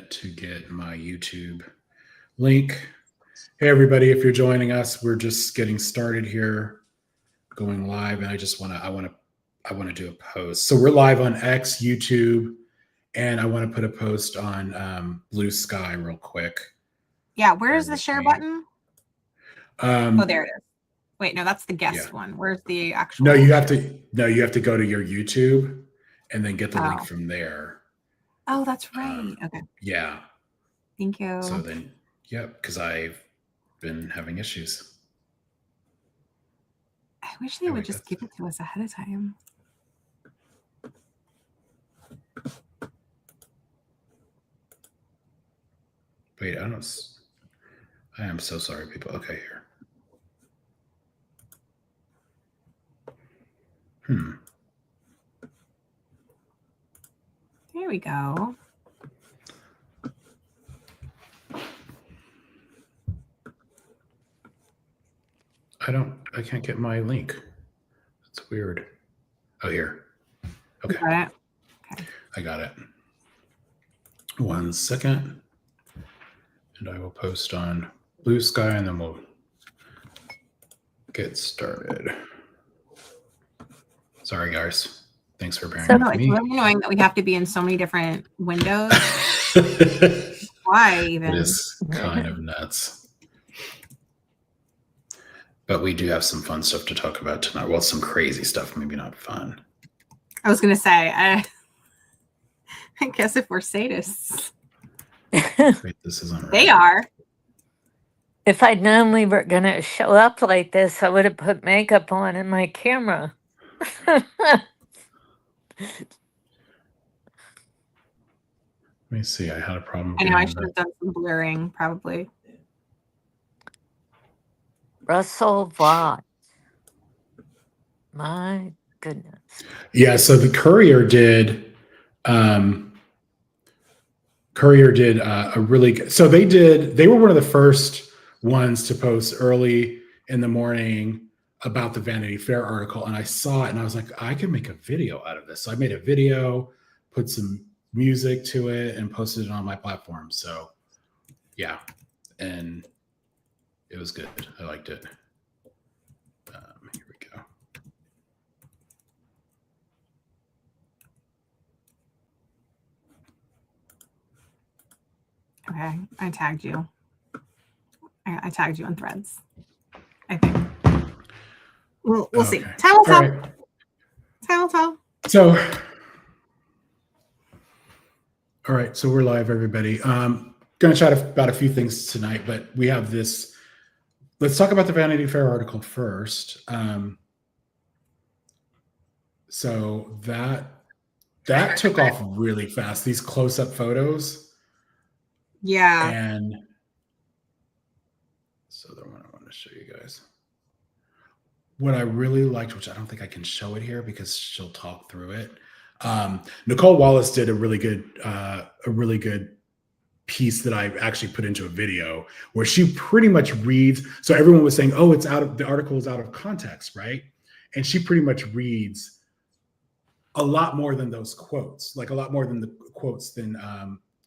minute to get my YouTube link. Hey everybody, if you're joining us, we're just getting started here, going live, and I want to do a post. So we're live on X, YouTube, and I want to put a post on Blue Sky real quick. Yeah, where's the share button? Oh, there it is. Wait, no, that's the guest one. Where's the actual? No, you have to go to your YouTube and then get the link from there. Oh, that's right. Okay. Yeah. Thank you. So then, because I've been having issues. I wish they would just give it to us ahead of time. Wait, I am so sorry, people. Okay, here. There we go. I can't get my link. That's weird. Oh, here. Okay. Got it? Okay. I got it. 1 second. And I will post on Blue Sky and then we'll get started. Sorry, guys. Thanks for bearing with me. It's really annoying that we have to be in so many different windows. Why even? It is kind of nuts. But we do have some fun stuff to talk about tonight. Well, some crazy stuff, maybe not fun. I was going to say, I guess if we're sadists. Wait, this isn't right. They are. If I'd known we were going to show up like this, I would have put makeup on in my camera. Let me see. I had a problem. I know I should have done some blurring, probably. Russell Vought. My goodness. Yeah, so the Courier did a really good. So they were one of the first ones to post early in the morning about the Vanity Fair article, and I saw it and I was like, I can make a video out of this. So I made a video, put some music to it, and posted it on my platform. So yeah, and it was good. I liked it. Here we go. Okay, I tagged you. I tagged you on Threads, I think. We'll see. Time will tell. Right. Time will tell. So, all right. So we're live, everybody. Going to chat about a few things tonight, but we have this. Let's talk about the Vanity Fair article first. So that took off really fast. These close-up photos. Yeah. And so the one I want to show you guys. What I really liked, which I don't think I can show it here because she'll talk through it. Nicole Wallace did a really good piece that I actually put into a video where she pretty much reads. So everyone was saying, "Oh, the article is out of context," right? And she pretty much reads a lot more than those quotes, like a lot more than the quotes than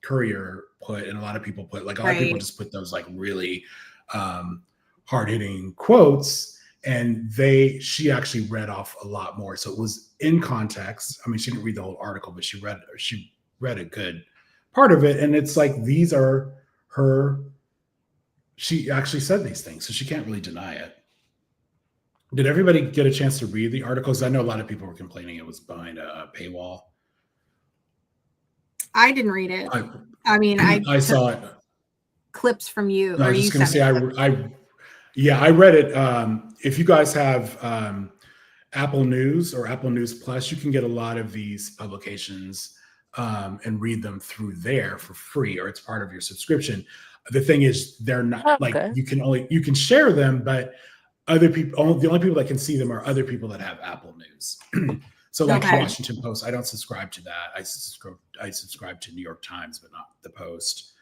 Courier put, and a lot of people put. Like a lot of people just put those like really hard-hitting quotes. And she actually read off a lot more. So it was in context. I mean, she didn't read the whole article, but she read a good part of it. And it's like, these are she actually said these things, so she can't really deny it. Did everybody get a chance to read the articles? I know a lot of people were complaining it was behind a paywall. I didn't read it. I saw it. Clips from you. No, I was just going to say, I read it. If you guys have Apple News or Apple News Plus, you can get a lot of these publications and read them through there for free, or it's part of your subscription. The thing is, they're not you can share them, but other people, the only people that can see them are other people that have Apple News. So like Washington Post, I don't subscribe to that. I subscribe to New York Times, but not the Post.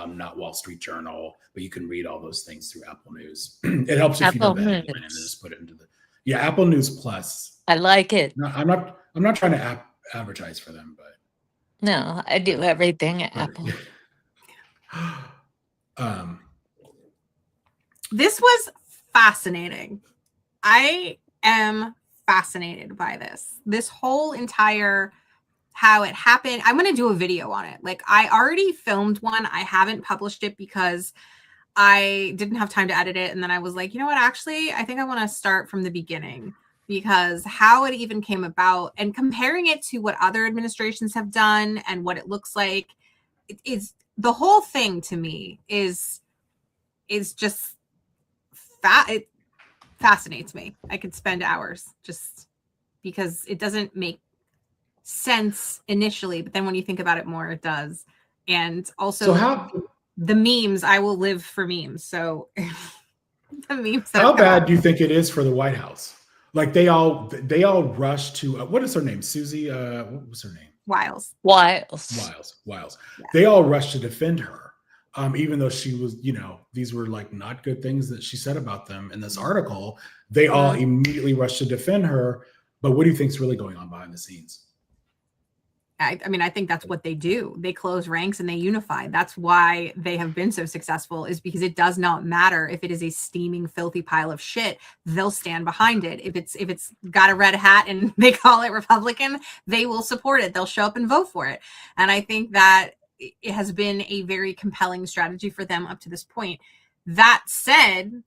Not Wall Street Journal, but you can read all those things through Apple News. It helps if you know that and then just put it into Apple News Plus. I like it. No, I'm not trying to advertise for them, but no, I do everything at Apple. This was fascinating. I am fascinated by this whole entire how it happened. I'm going to do a video on it. Like, I already filmed one. I haven't published it because I didn't have time to edit it. And then I was like, you know what? Actually, I think I want to start from the beginning, because how it even came about and comparing it to what other administrations have done and what it looks like, it is the whole thing to me is just it fascinates me. I could spend hours just because it doesn't make sense initially, but then when you think about it more, it does. And also, the memes, I will live for memes. So the memes. How bad do you think it is for the White House? Like they all rushed to what is her name? Susie. What was her name? Wiles. Yeah. They all rushed to defend her, even though she was, these were like not good things that she said about them in this article. They all immediately rushed to defend her. But what do you think is really going on behind the scenes? I mean, I think that's what they do. They close ranks and they unify. That's why they have been so successful, is because it does not matter if it is a steaming, filthy pile of shit. They'll stand behind it. If it's got a red hat and they call it Republican, they will support it. They'll show up and vote for it. And I think that it has been a very compelling strategy for them up to this point. That said,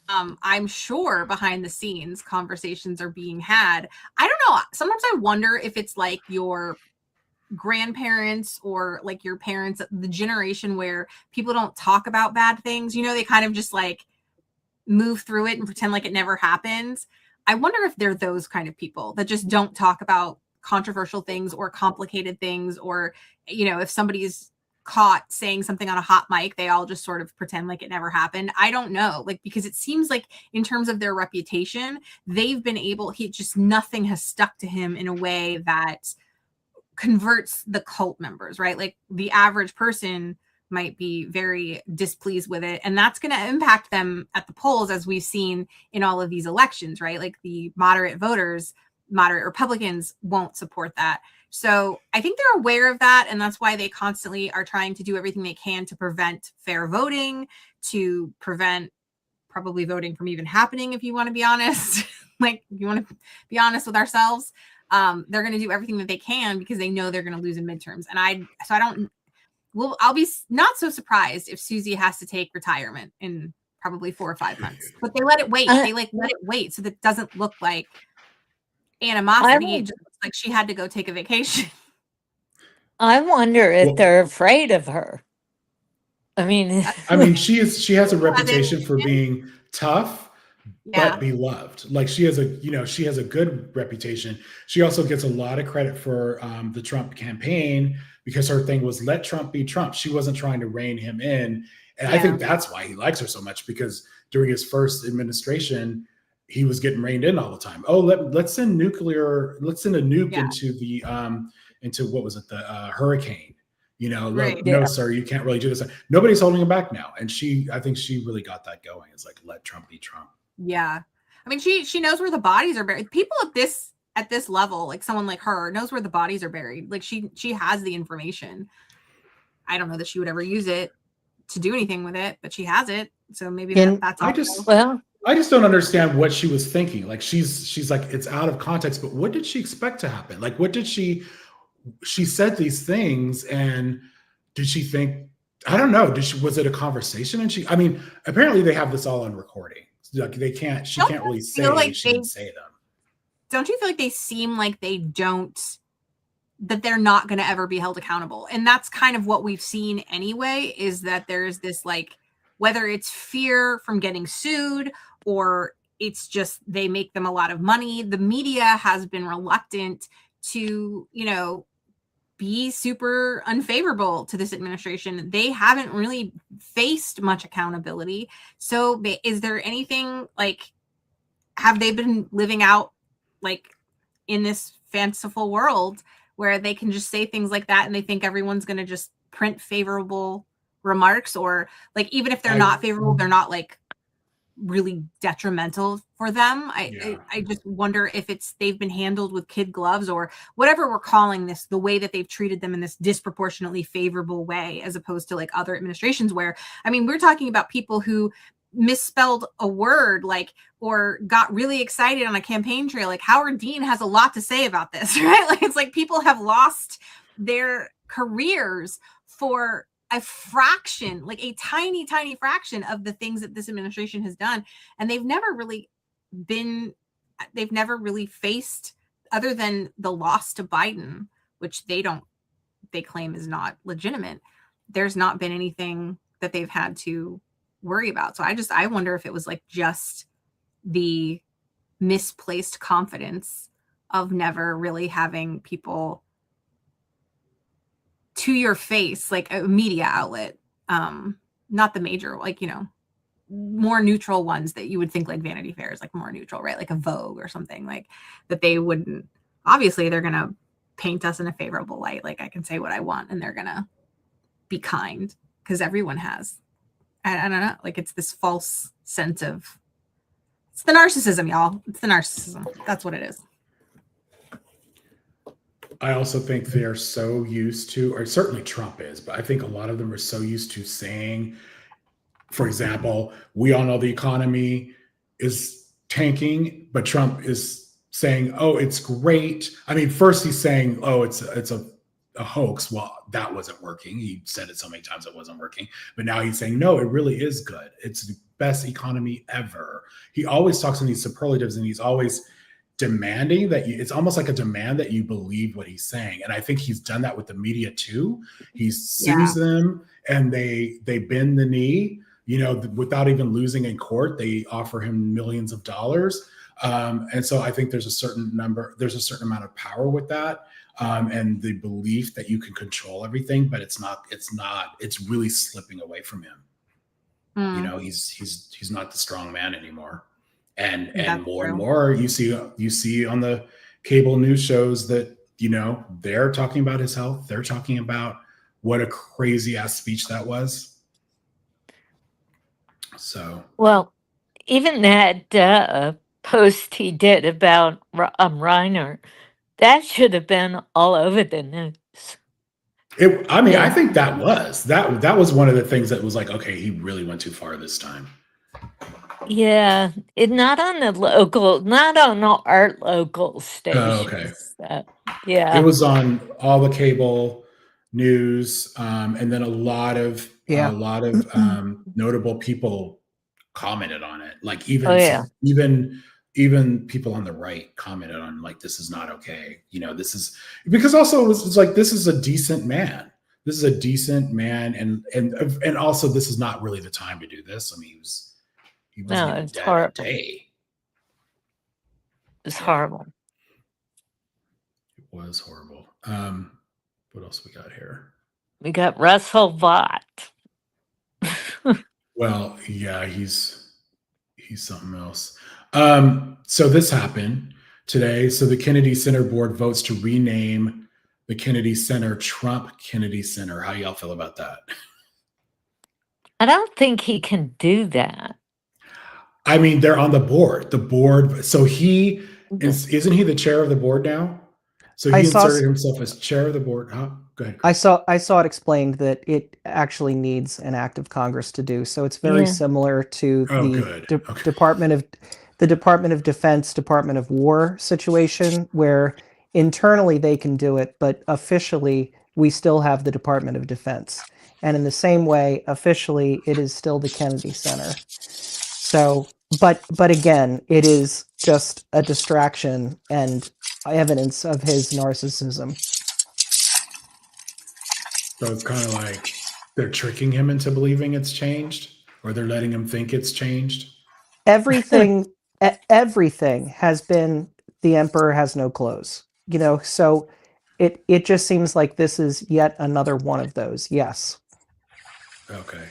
I'm sure behind the scenes conversations are being had. I don't know. Sometimes I wonder if it's like your grandparents or like your parents, the generation where people don't talk about bad things, they kind of just like move through it and pretend like it never happened. I wonder if they're those kind of people that just don't talk about controversial things or complicated things, or if somebody's caught saying something on a hot mic, they all just sort of pretend like it never happened. I don't know, because it seems like in terms of their reputation, they've been able, nothing has stuck to him in a way that converts the cult members, right? Like the average person might be very displeased with it, and that's going to impact them at the polls, as we've seen in all of these elections, right? Like the moderate voters, moderate Republicans won't support that. So I think they're aware of that, and that's why they constantly are trying to do everything they can to prevent fair voting, to prevent probably voting from even happening, if you want to be honest. Like, if you want to be honest with ourselves, they're going to do everything that they can because they know they're going to lose in midterms. And I'll be not so surprised if Susie has to take retirement in probably 4 or 5 months, but they let it wait. They let it wait so that it doesn't look like animosity. It just looks like she had to go take a vacation. I wonder if they're afraid of her. I mean, she has a reputation for being tough, but beloved. Like she has a good reputation. She also gets a lot of credit for the Trump campaign, because her thing was let Trump be Trump. She wasn't trying to rein him in. And I think that's why he likes her so much, because during his first administration, he was getting reined in all the time. Oh, let's send a nuke into the into what was it, the hurricane. No, sir, you can't really do this. Nobody's holding him back now. And I think she really got that going. It's like, let Trump be Trump. Yeah. I mean, she knows where the bodies are buried. People at this level, like someone like her, knows where the bodies are buried. Like she has the information. I don't know that she would ever use it to do anything with it, but she has it. So maybe that's all. I just don't understand what she was thinking. Like she's like, it's out of context, but what did she expect to happen? Like, what did she said these things, and did she think, I don't know, was it a conversation? And apparently they have this all on recording. Like she can't really say like she didn't say them. Don't you feel like they seem like that they're not going to ever be held accountable? And that's kind of what we've seen anyway, is that there's this, like, whether it's fear from getting sued or it's just they make them a lot of money, the media has been reluctant to, be super unfavorable to this administration. They haven't really faced much accountability. So is there anything, like, have they been living out like in this fanciful world where they can just say things like that and they think everyone's going to just print favorable remarks, or like, even if they're not favorable, they're not like really detrimental for them. Yeah. I just wonder if they've been handled with kid gloves or whatever we're calling this, the way that they've treated them in this disproportionately favorable way, as opposed to like other administrations where, I mean, we're talking about people who misspelled a word, like, or got really excited on a campaign trail. Like Howard Dean has a lot to say about this, right? Like it's like people have lost their careers for a fraction, like a tiny, tiny fraction of the things that this administration has done. And they've never really faced, other than the loss to Biden, which they claim is not legitimate. There's not been anything that they've had to worry about. So I wonder if it was like just the misplaced confidence of never really having people to your face, like a media outlet, not the major, like, more neutral ones that you would think like Vanity Fair is like more neutral, right? Like a Vogue or something, like that they wouldn't, obviously they're going to paint us in a favorable light. Like I can say what I want and they're going to be kind because everyone has. I don't know. Like it's this false sense of, it's the narcissism, y'all. It's the narcissism. That's what it is. I also think they're so used to, or certainly Trump is, but I think a lot of them are so used to saying, for example, we all know the economy is tanking, but Trump is saying, oh, it's great. I mean, first he's saying, oh, it's a hoax. Well, that wasn't working. He said it so many times it wasn't working. But now he's saying, no, it really is good. It's the best economy ever. He always talks in these superlatives and he's always demanding that it's almost like a demand that you believe what he's saying. And I think he's done that with the media too. He sues them and they bend the knee, without even losing in court. They offer him millions of dollars. And so I think there's a certain amount of power with that. And the belief that you can control everything, but it's really slipping away from him. He's not the strong man anymore. And more and more you see on the cable news shows that, they're talking about his health. They're talking about what a crazy ass speech that was. So, well, even that post he did about Reiner, that should have been all over the news. I think that was one of the things that was like, okay, he really went too far this time. Yeah, not on our local stations. Oh, okay. Yeah, it was on all the cable news, and then a lot of notable people commented on it. Like even people on the right commented on like, this is not okay. This is because also it's like, this is a decent man. This is a decent man, and also this is not really the time to do this. I mean, he wasn't even dead horrible. a day. It's horrible. It was horrible. What else we got here? We got Russell Vought. Well, yeah, he's something else. So this happened today. So the Kennedy Center board votes to rename the Kennedy Center Trump Kennedy Center. How y'all feel about that? I don't think he can do that. I mean, they're on the board. So isn't he the chair of the board now? So he inserted himself as chair of the board. Huh? Go ahead. I saw it explained that it actually needs an act of Congress to do. So it's very similar to the Department of Defense, Department of War situation, where internally they can do it, but officially we still have the Department of Defense. And in the same way, officially it is still the Kennedy Center. So, but again, it is just a distraction and evidence of his narcissism. So it's kind of like they're tricking him into believing it's changed, or they're letting him think it's changed. Everything has been the emperor has no clothes, so it just seems like this is yet another one of those. Yes. Okay.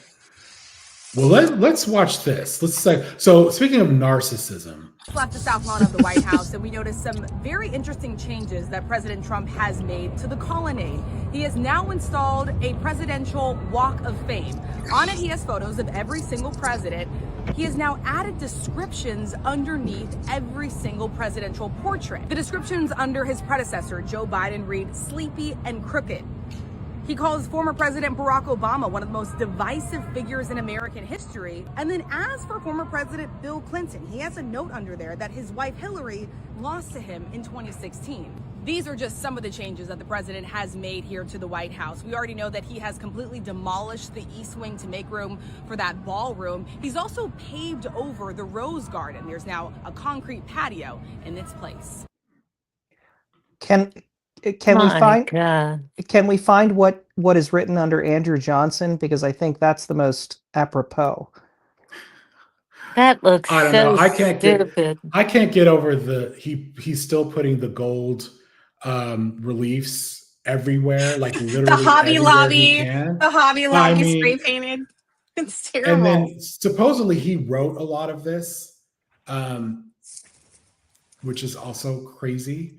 Well, let's watch this. Let's say, so speaking of narcissism. Left the South Lawn of the White House, and we noticed some very interesting changes that President Trump has made to the colonnade. He has now installed a presidential walk of fame. On it, he has photos of every single president he has now added descriptions underneath every single presidential portrait. The descriptions under his predecessor, Joe Biden, read sleepy and crooked. He calls former President Barack Obama one of the most divisive figures in American history. And then as for former President Bill Clinton, he has a note under there that his wife Hillary lost to him in 2016. These are just some of the changes that the president has made here to the White House. We already know that he has completely demolished the East Wing to make room for that ballroom. He's also paved over the Rose Garden. There's now a concrete patio in its place. Can we find what is written under Andrew Johnson? Because I think that's the most apropos. That looks I don't so know. stupid. I can't get over he's still putting the gold reliefs everywhere, like literally The Hobby everywhere Lobby, he can. the Hobby Lobby spray painted. It's terrible. And then supposedly he wrote a lot of this, which is also crazy.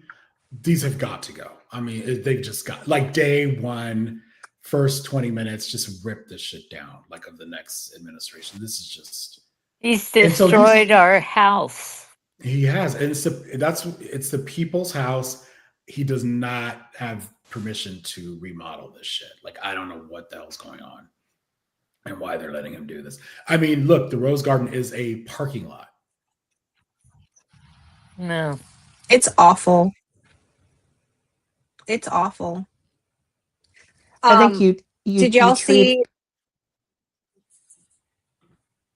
These have got to go. I mean, they've just got, like, day one, first 20 minutes, just rip this shit down, like, of the next administration. This is just... He's destroyed our house. He has. And it's the people's house. He does not have permission to remodel this shit. Like, I don't know what the hell's going on and why they're letting him do this. I mean, look, the Rose Garden is a parking lot. No. It's awful. It's awful. I think you did y'all see?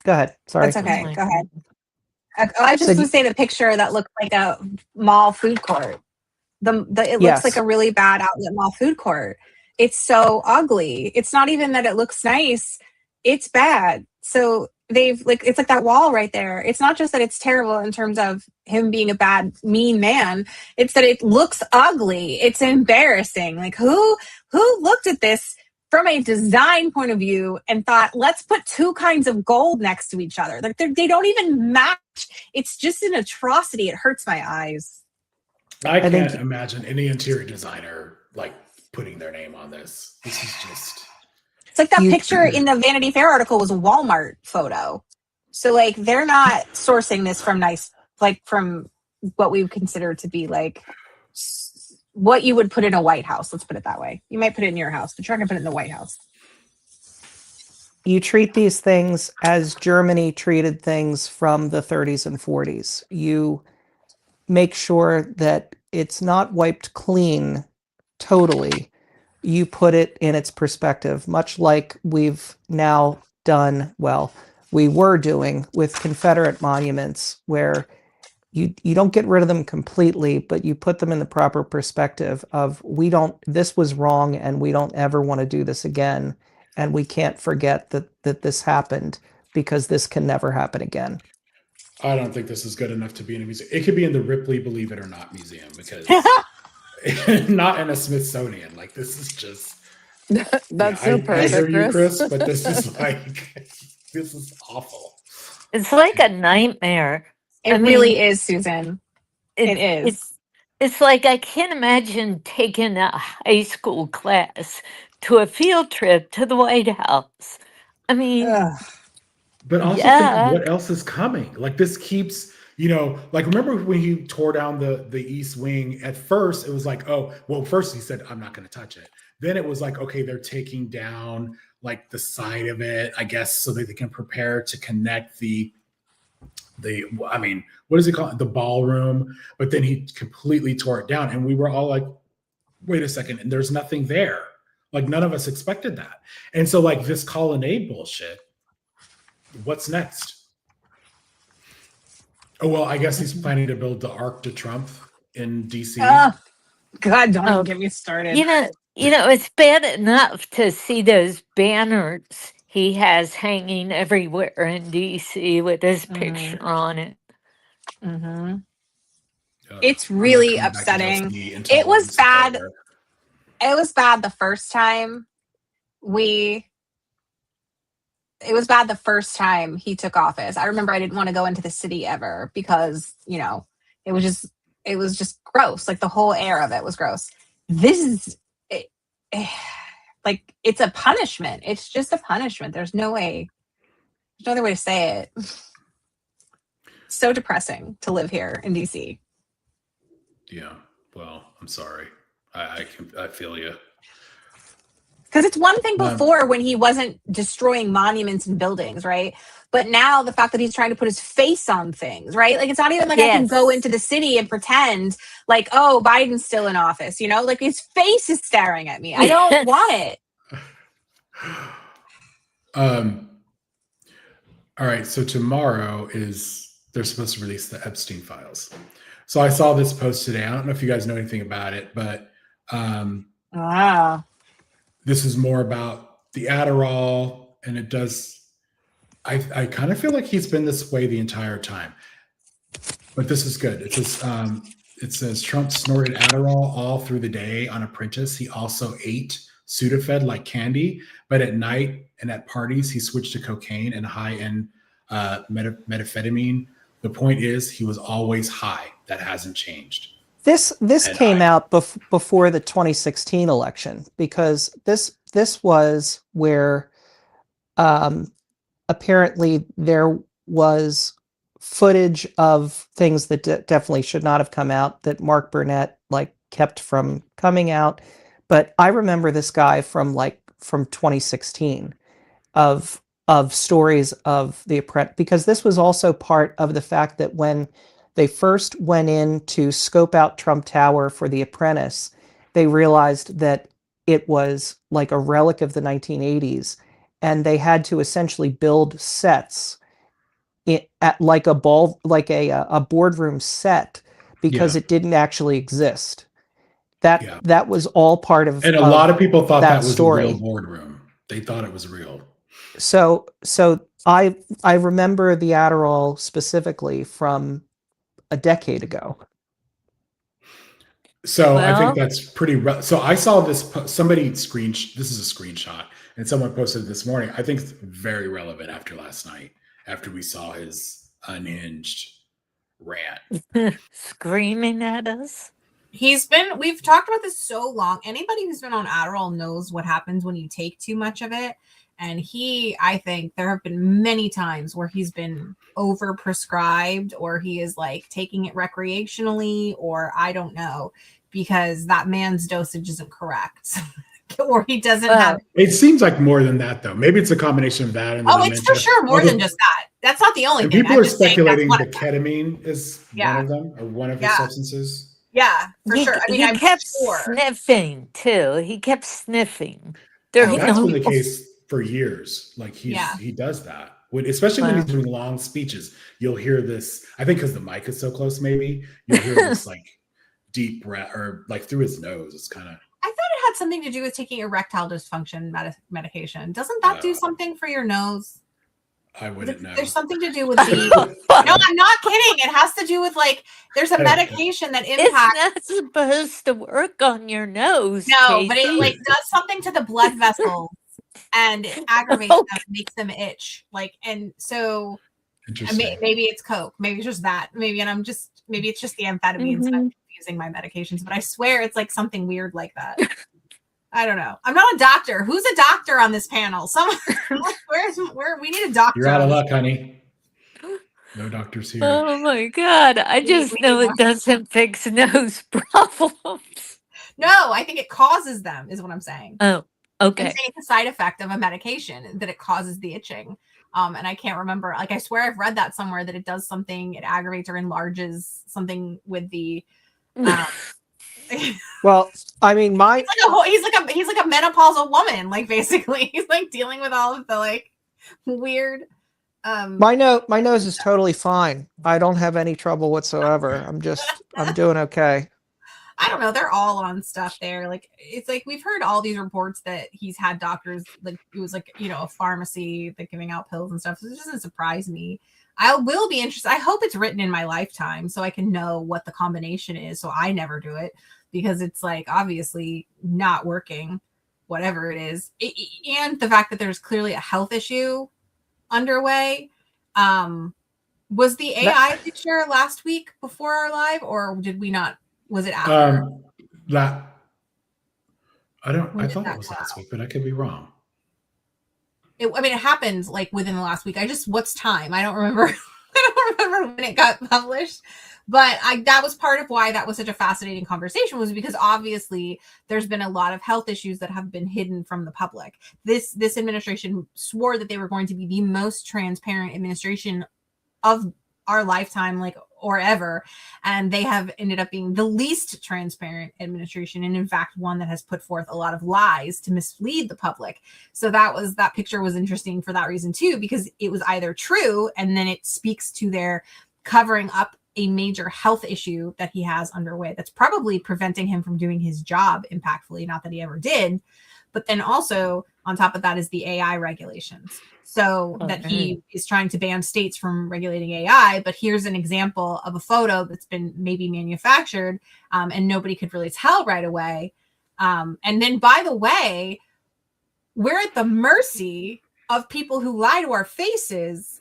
Go ahead. Sorry. That's okay. Go ahead. I just want to say the picture that looked like a mall food court. It looks like a really bad outlet mall food court. It's so ugly. It's not even that it looks nice. It's bad. So it's like that wall right there. It's not just that it's terrible in terms of him being a bad, mean man. It's that it looks ugly. It's embarrassing. Like who looked at this from a design point of view and thought, let's put two kinds of gold next to each other? Like they don't even match. It's just an atrocity. It hurts my eyes. I can't imagine any interior designer like putting their name on this. This is just... It's like that picture in the Vanity Fair article was a Walmart photo. So like they're not sourcing this from what we would consider to be like what you would put in a White House. Let's put it that way. You might put it in your house, but you're not gonna put it in the White House. You treat these things as Germany treated things from the 30s and 40s. You make sure that it's not wiped clean totally. You put it in its perspective, much like we've now done, we were doing with Confederate monuments, where you don't get rid of them completely, but you put them in the proper perspective of this was wrong and we don't ever want to do this again. And we can't forget that this happened, because this can never happen again. I don't think this is good enough to be in a museum. It could be in the Ripley Believe It or Not museum, because not in a Smithsonian. Like, this is just... That's so perfect, I hear you, Chris. but this is like... this is awful. It's like a nightmare. It really is, Susan. It is. It's like I can't imagine taking a high school class to a field trip to the White House. I mean... But also think what else is coming? Like, this keeps, like, remember when he tore down the East Wing? At first, it was like, first he said, I'm not going to touch it. Then it was like, okay, they're taking down like the side of it, I guess, so that they can prepare to connect what is it called? The ballroom. But then he completely tore it down. And we were all like, wait a second. And there's nothing there. Like, none of us expected that. And so, like, this colonnade bullshit, what's next? Oh, well, I guess he's planning to build the Arc de Triomphe in DC. God, don't get me started. It's bad enough to see those banners he has hanging everywhere in DC with his picture on it. Mm-hmm. It's really upsetting. It was bad. It was bad the first time it was bad the first time he took office. I remember I didn't want to go into the city ever because, it was just gross. Like, the whole air of it was gross. This is like, it's a punishment. It's just a punishment. There's no other way to say it. so depressing to live here in DC. Yeah. Well, I'm sorry. I feel you. Because it's one thing before when he wasn't destroying monuments and buildings, right? But now the fact that he's trying to put his face on things, right? Like, it's not even like I can go into the city and pretend like, oh, Biden's still in office, you know? Like, his face is staring at me. I don't want it. All right. So tomorrow they're supposed to release the Epstein files. So I saw this post today. I don't know if you guys know anything about it, but this is more about the Adderall, and it does. I kind of feel like he's been this way the entire time, but this is good. It says Trump snorted Adderall all through the day on Apprentice. He also ate Sudafed like candy, but at night and at parties, he switched to cocaine and high-end methamphetamine. The point is, he was always high. That hasn't changed. This came out before the 2016 election, because this was where apparently there was footage of things that definitely should not have come out, that Mark Burnett kept from coming out. But I remember this guy from 2016 of stories of the Apprentice, because this was also part of the fact that when they first went in to scope out Trump Tower for The Apprentice, they realized that it was like a relic of the 1980s, and they had to essentially build sets at like a boardroom set, because it didn't actually exist. That was all part of, and a lot of people thought that was story. A real boardroom. They thought it was real. So I remember the Adderall specifically from a decade ago. So I think that's pretty. So I saw this. This is a screenshot, and someone posted it this morning. I think it's very relevant after last night, after we saw his unhinged rant, screaming at us. We've talked about this so long. Anybody who's been on Adderall knows what happens when you take too much of it. And I think there have been many times where he's been overprescribed, or he is taking it recreationally, or I don't know, because that man's dosage isn't correct. Or he doesn't have. It seems like more than that, though. Maybe it's a combination of that and. It's for sure more than just that. That's not the only thing. People are speculating that ketamine is one of them, or one of his substances. Yeah, for sure. I mean, he kept sniffing too. He kept sniffing. That's been the case for years. He does that. Especially when he's doing long speeches, you'll hear this. I think because the mic is so close, maybe you'll hear this deep breath, or through his nose. It's kind of. I thought it had something to do with taking erectile dysfunction medication. Doesn't that do something for your nose? I wouldn't know. There's something to do with the. No, I'm not kidding. It has to do with there's a medication that impacts. It's not supposed to work on your nose. No, Casey. but it does something to the blood vessels, and it aggravates them, makes them itch. And so maybe it's Coke. Maybe it's just that. Maybe it's just the amphetamines, and I'm confusing my medications. But I swear it's something weird like that. I don't know. I'm not a doctor. Who's a doctor on this panel? We need a doctor. You're out of luck, honey. No doctors here. Oh my God. I just know it doesn't fix nose problems. No, I think it causes them, is what I'm saying. Oh, okay. I'm saying it's a side effect of a medication, that it causes the itching. And I can't remember. I swear I've read that somewhere, that it does something, it aggravates or enlarges something with the well, I mean, he's like a menopausal woman, basically. He's dealing with all of the weird. My nose is totally fine. I don't have any trouble whatsoever. I'm doing okay. I don't know. They're all on stuff there. It's we've heard all these reports that he's had doctors, it was a pharmacy giving out pills and stuff. So it doesn't surprise me. I will be interested. I hope it's written in my lifetime so I can know what the combination is, so I never do it, because it's obviously not working, whatever it is. And the fact that there's clearly a health issue underway. Was the AI picture last week before our live, or did we not? Was it after? I thought it was last week, but I could be wrong. It happened within the last week. What's time? I don't remember. I I don't remember when it got published, but that was part of why that was such a fascinating conversation, was because obviously there's been a lot of health issues that have been hidden from the public. This administration swore that they were going to be the most transparent administration of our lifetime, like, or ever, and they have ended up being the least transparent administration, and in fact one that has put forth a lot of lies to mislead the public. So that picture was interesting for that reason too, because it was either true and then it speaks to their covering up a major health issue that he has underway that's probably preventing him from doing his job impactfully, not that he ever did. But then also on top of that is the AI regulations. So that he is trying to ban states from regulating AI. But here's an example of a photo that's been maybe manufactured and nobody could really tell right away. And then, by the way, we're at the mercy of people who lie to our faces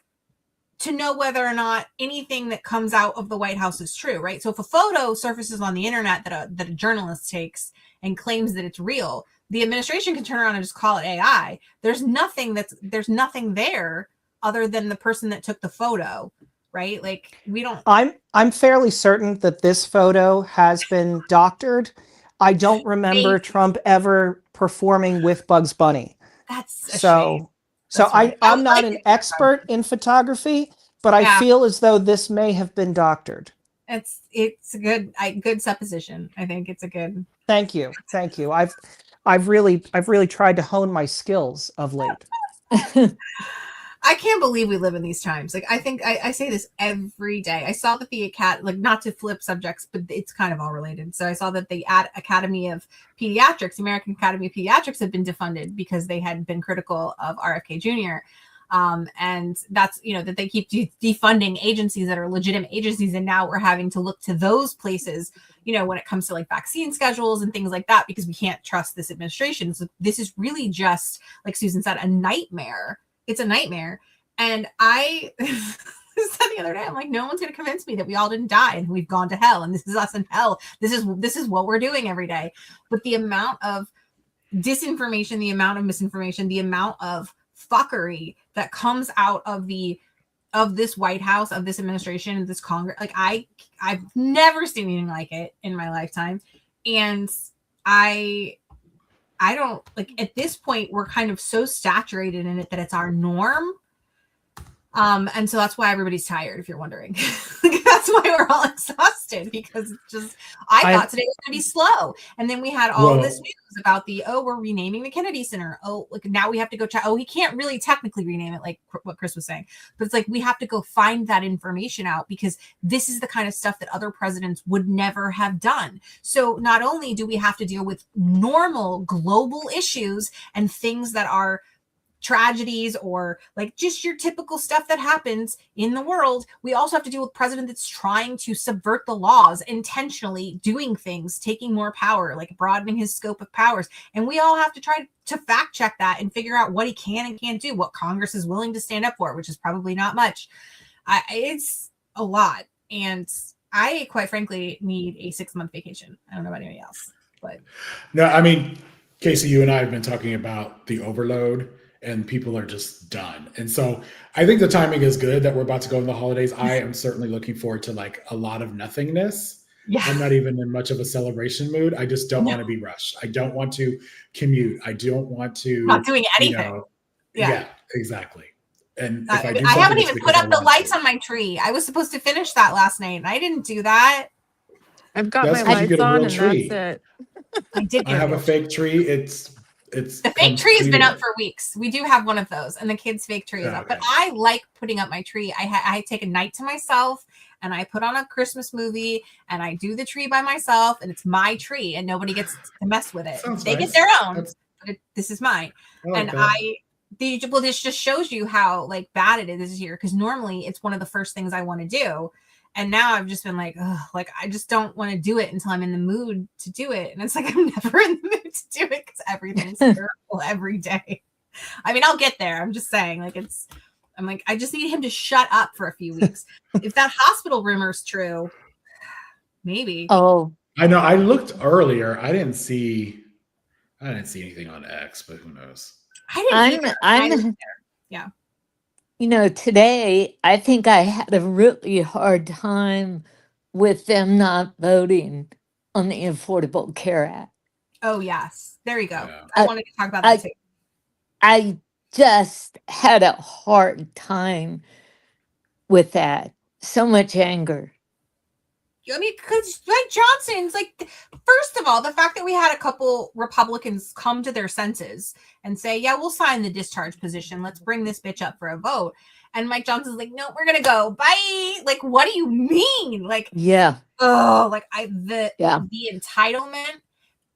to know whether or not anything that comes out of the White House is true, right? So if a photo surfaces on the internet that a journalist takes and claims that it's real, the administration can turn around and just call it AI. There's nothing there other than the person that took the photo, right? Like, we don't. I'm fairly certain that this photo has been doctored. I don't remember Trump ever performing with Bugs Bunny. That's so. So I'm not an expert in photography, but I feel as though this may have been doctored. It's a good supposition. I think it's a good. Thank you. I've really tried to hone my skills of late. I can't believe we live in these times. Like, I think I say this every day. I saw that the not to flip subjects, but it's kind of all related. So I saw that the Academy of Pediatrics, American Academy of Pediatrics, had been defunded because they had been critical of RFK Jr. And that's, that they keep defunding agencies that are legitimate agencies. And now we're having to look to those places, when it comes to like vaccine schedules and things like that, because we can't trust this administration. So this is really just, like Susan said, a nightmare. It's a nightmare. And I said the other day, I'm like, no one's going to convince me that we all didn't die and we've gone to hell and this is us in hell. This is what we're doing every day. But the amount of disinformation, the amount of misinformation, the amount of fuckery that comes out of this White House, of this administration, of this Congress, like I've never seen anything like it in my lifetime. And I don't, like, at this point, we're kind of so saturated in it that it's our norm. And so that's why everybody's tired, if you're wondering. That's why we're all exhausted, because I thought today was going to be slow. And then we had all this news about we're renaming the Kennedy Center. Oh, like, now we have to go check. Oh, he can't really technically rename it, like what Chris was saying. But it's like, we have to go find that information out, because this is the kind of stuff that other presidents would never have done. So not only do we have to deal with normal global issues and things that are tragedies or like just your typical stuff that happens in the world, we also have to deal with president that's trying to subvert the laws, intentionally doing things, taking more power, like broadening his scope of powers. And we all have to try to fact check that and figure out what he can and can't do, what Congress is willing to stand up for, which is probably not much. It's a lot. And I, quite frankly, need a 6-month vacation. I don't know about anybody else, but. No, I mean, Casey, you and I have been talking about the overload, and people are just done. And so I think the timing is good that we're about to go into the holidays. I am certainly looking forward to like a lot of nothingness. Yeah. I'm not even in much of a celebration mood. I just don't want to be rushed. I don't want to commute. I don't want to not doing anything. Yeah, exactly. And I haven't even put up the lights on my tree. I was supposed to finish that last night and I didn't do that. I've got my lights on and that's it. I have a fake tree. The fake tree has been up for weeks. We do have one of those, and the kids' fake tree is up. But I like putting up my tree. I take a night to myself, and I put on a Christmas movie, and I do the tree by myself, and it's my tree, and nobody gets to mess with it. They get their own, but this is mine. This just shows you how like bad it is this year, because normally it's one of the first things I want to do. And now I've just been like, I just don't want to do it until I'm in the mood to do it. And it's like, I'm never in the mood to do it because everything's terrible every day. I mean, I'll get there. I'm just saying, I'm like, I just need him to shut up for a few weeks. If that hospital rumor's true, maybe. Oh, I know. I looked earlier. I didn't see anything on X, but who knows? I didn't. I'm yeah. today I think I had a really hard time with them not voting on the Affordable Care Act. Oh, yes. There you go. Yeah. I wanted to talk about that too. I just had a hard time with that. So much anger. I mean, because Mike Johnson's like, first of all, the fact that we had a couple Republicans come to their senses and say, yeah, we'll sign the discharge position. Let's bring this bitch up for a vote. And Mike Johnson's like, no, we're going to go. Bye. Like, what do you mean? Like, yeah. Oh, like the entitlement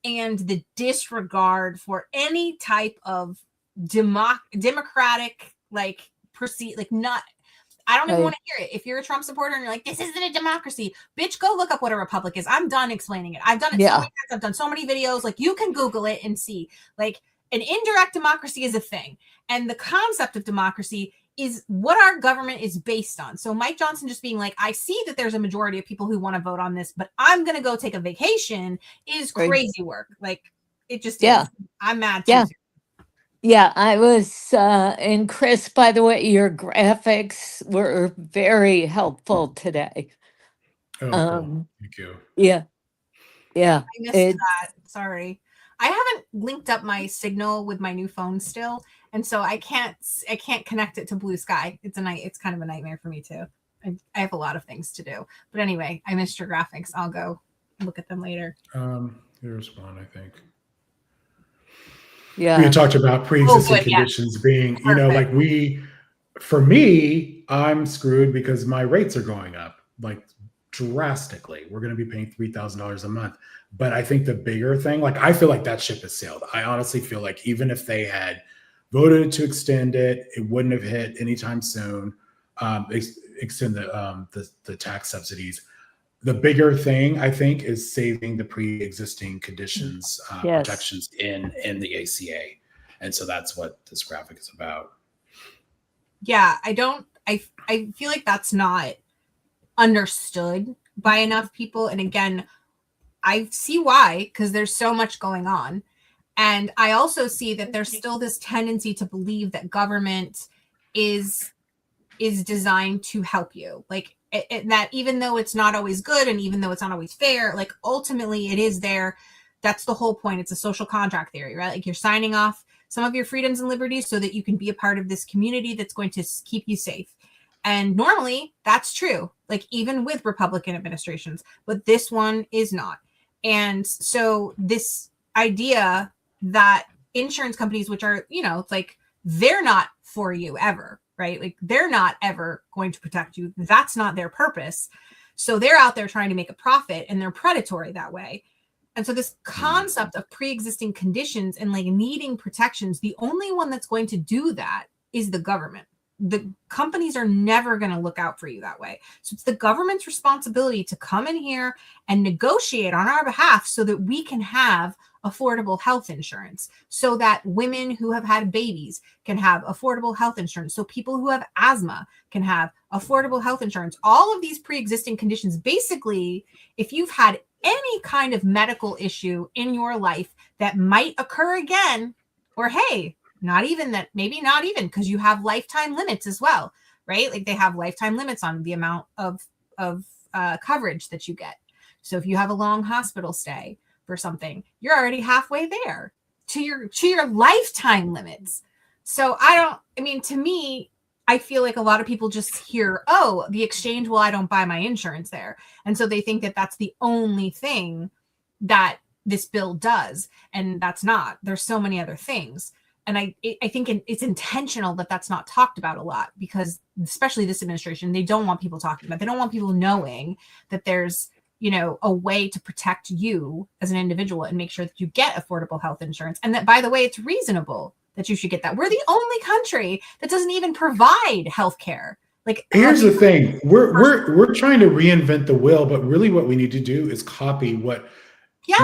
and the disregard for any type of democratic, like, not. I don't even want to hear it. If you're a Trump supporter and you're like, this isn't a democracy, bitch, go look up what a republic is. I'm done explaining it. I've done it so many times. I've done so many videos. Like, you can Google it and see. Like, an indirect democracy is a thing. And the concept of democracy is what our government is based on. So Mike Johnson just being like, I see that there's a majority of people who want to vote on this, but I'm going to go take a vacation is crazy work. Like, it just is. I'm mad too. Yeah. Yeah, I was, and Chris, by the way, your graphics were very helpful today. Oh, cool. Thank you. Yeah. Yeah. I missed that. Sorry. I haven't linked up my signal with my new phone still. And so I can't connect it to Blue Sky. It's kind of a nightmare for me too. I have a lot of things to do. But anyway, I missed your graphics. I'll go look at them later. There's one, I think. Yeah. We talked about pre-existing conditions being, like for me, I'm screwed because my rates are going up like drastically. We're going to be paying $3,000 a month. But I think the bigger thing, like, I feel like that ship has sailed. I honestly feel like even if they had voted to extend it, it wouldn't have hit anytime soon. Extend the tax subsidies. The bigger thing, I think, is saving the pre-existing conditions protections in the ACA. And so that's what this graphic is about. Yeah, I feel like that's not understood by enough people. And again, I see why, because there's so much going on. And I also see that there's still this tendency to believe that government is designed to help you. Like, that even though it's not always good and even though it's not always fair, like, ultimately it is there. That's the whole point. It's a social contract theory, right? Like, you're signing off some of your freedoms and liberties so that you can be a part of this community that's going to keep you safe. And normally that's true, like, even with Republican administrations, but this one is not. And so this idea that insurance companies, which are, it's like, they're not for you ever, right? Like, they're not ever going to protect you. That's not their purpose. So they're out there trying to make a profit, and they're predatory that way. And so this concept of pre-existing conditions and like needing protections, the only one that's going to do that is the government. The companies are never going to look out for you that way. So it's the government's responsibility to come in here and negotiate on our behalf so that we can have affordable health insurance, so that women who have had babies can have affordable health insurance, so people who have asthma can have affordable health insurance. All of these pre-existing conditions, basically, if you've had any kind of medical issue in your life that might occur again, or hey, maybe not even, because you have lifetime limits as well, right? Like, they have lifetime limits on the amount of coverage that you get. So if you have a long hospital stay for something, you're already halfway there to your lifetime limits. So to me, I feel like a lot of people just hear, oh, the exchange, well, I don't buy my insurance there. And so they think that that's the only thing that this bill does. And that's not. There's so many other things. And I think it's intentional that that's not talked about a lot, because especially this administration, they don't want people talking about it. They don't want people knowing that there's, a way to protect you as an individual and make sure that you get affordable health insurance. And that, by the way, it's reasonable that you should get that. We're the only country that doesn't even provide health care. Like, here's the thing. We're trying to reinvent the wheel, but really what we need to do is copy what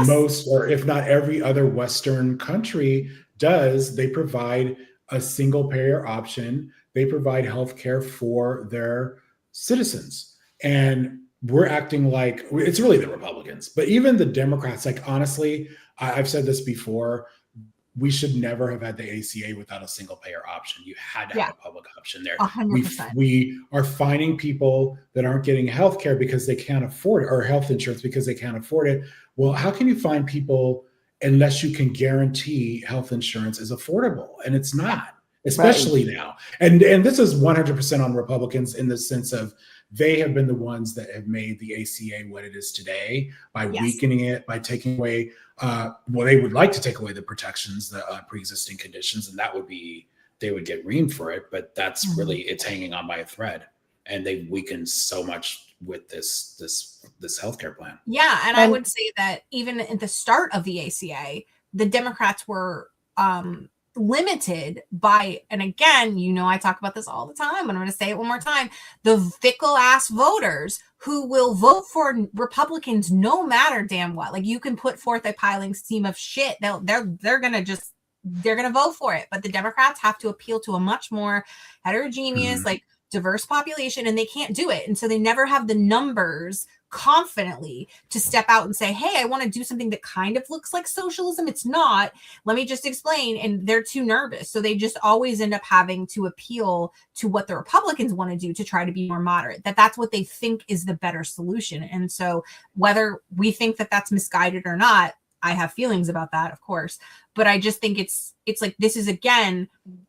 most, or if not every other Western country does. They provide a single payer option. They provide health care for their citizens. And we're acting like it's really the Republicans, but even the Democrats, like, honestly, I've said this before, we should never have had the ACA without a single payer option. You had to have a public option there. 100%. We are finding people that aren't getting health care because they can't afford it, or health insurance because they can't afford it. Well, how can you find people unless you can guarantee health insurance is affordable? And it's not, especially now. And this is 100% on Republicans in the sense of they have been the ones that have made the ACA what it is today by weakening it, by taking away, they would like to take away the protections, the pre-existing conditions, and that would be, they would get reamed for it, but that's really, it's hanging on by a thread. And they've weakened so much with this healthcare plan. Yeah, and I would say that even at the start of the ACA, the Democrats were limited by, and again, I talk about this all the time, but I'm going to say it one more time, the fickle ass voters who will vote for Republicans no matter damn what. Like, you can put forth a piling scheme of shit, they're going to vote for it, but the Democrats have to appeal to a much more heterogeneous, like, diverse population, and they can't do it. And so they never have the numbers confidently to step out and say, hey, I want to do something that kind of looks like socialism. It's not. Let me just explain. And they're too nervous. So they just always end up having to appeal to what the Republicans want to do to try to be more moderate, that's what they think is the better solution. And so whether we think that that's misguided or not, I have feelings about that, of course. But I just think it's like, this is, again,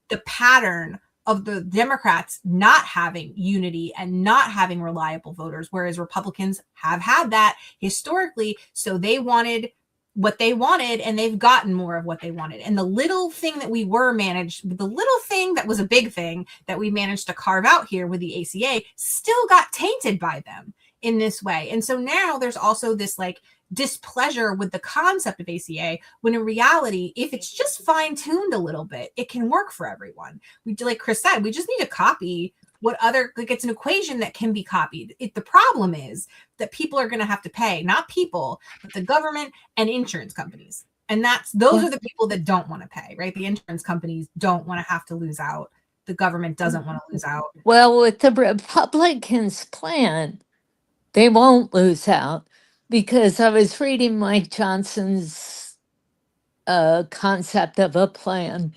the pattern of the Democrats not having unity and not having reliable voters, whereas Republicans have had that historically. So they wanted what they wanted, and they've gotten more of what they wanted. And the little thing that the little thing that was a big thing that we managed to carve out here with the ACA still got tainted by them in this way. And so now there's also this like displeasure with the concept of ACA, when in reality, if it's just fine-tuned a little bit, it can work for everyone. We, like Chris said, we just need to copy it's an equation that can be copied. The problem is that people are going to have to pay, not people, but the government and insurance companies. And those are the people that don't want to pay, right? The insurance companies don't want to have to lose out. The government doesn't want to lose out. Well, with the Republicans' plan, they won't lose out. Because I was reading Mike Johnson's concept of a plan,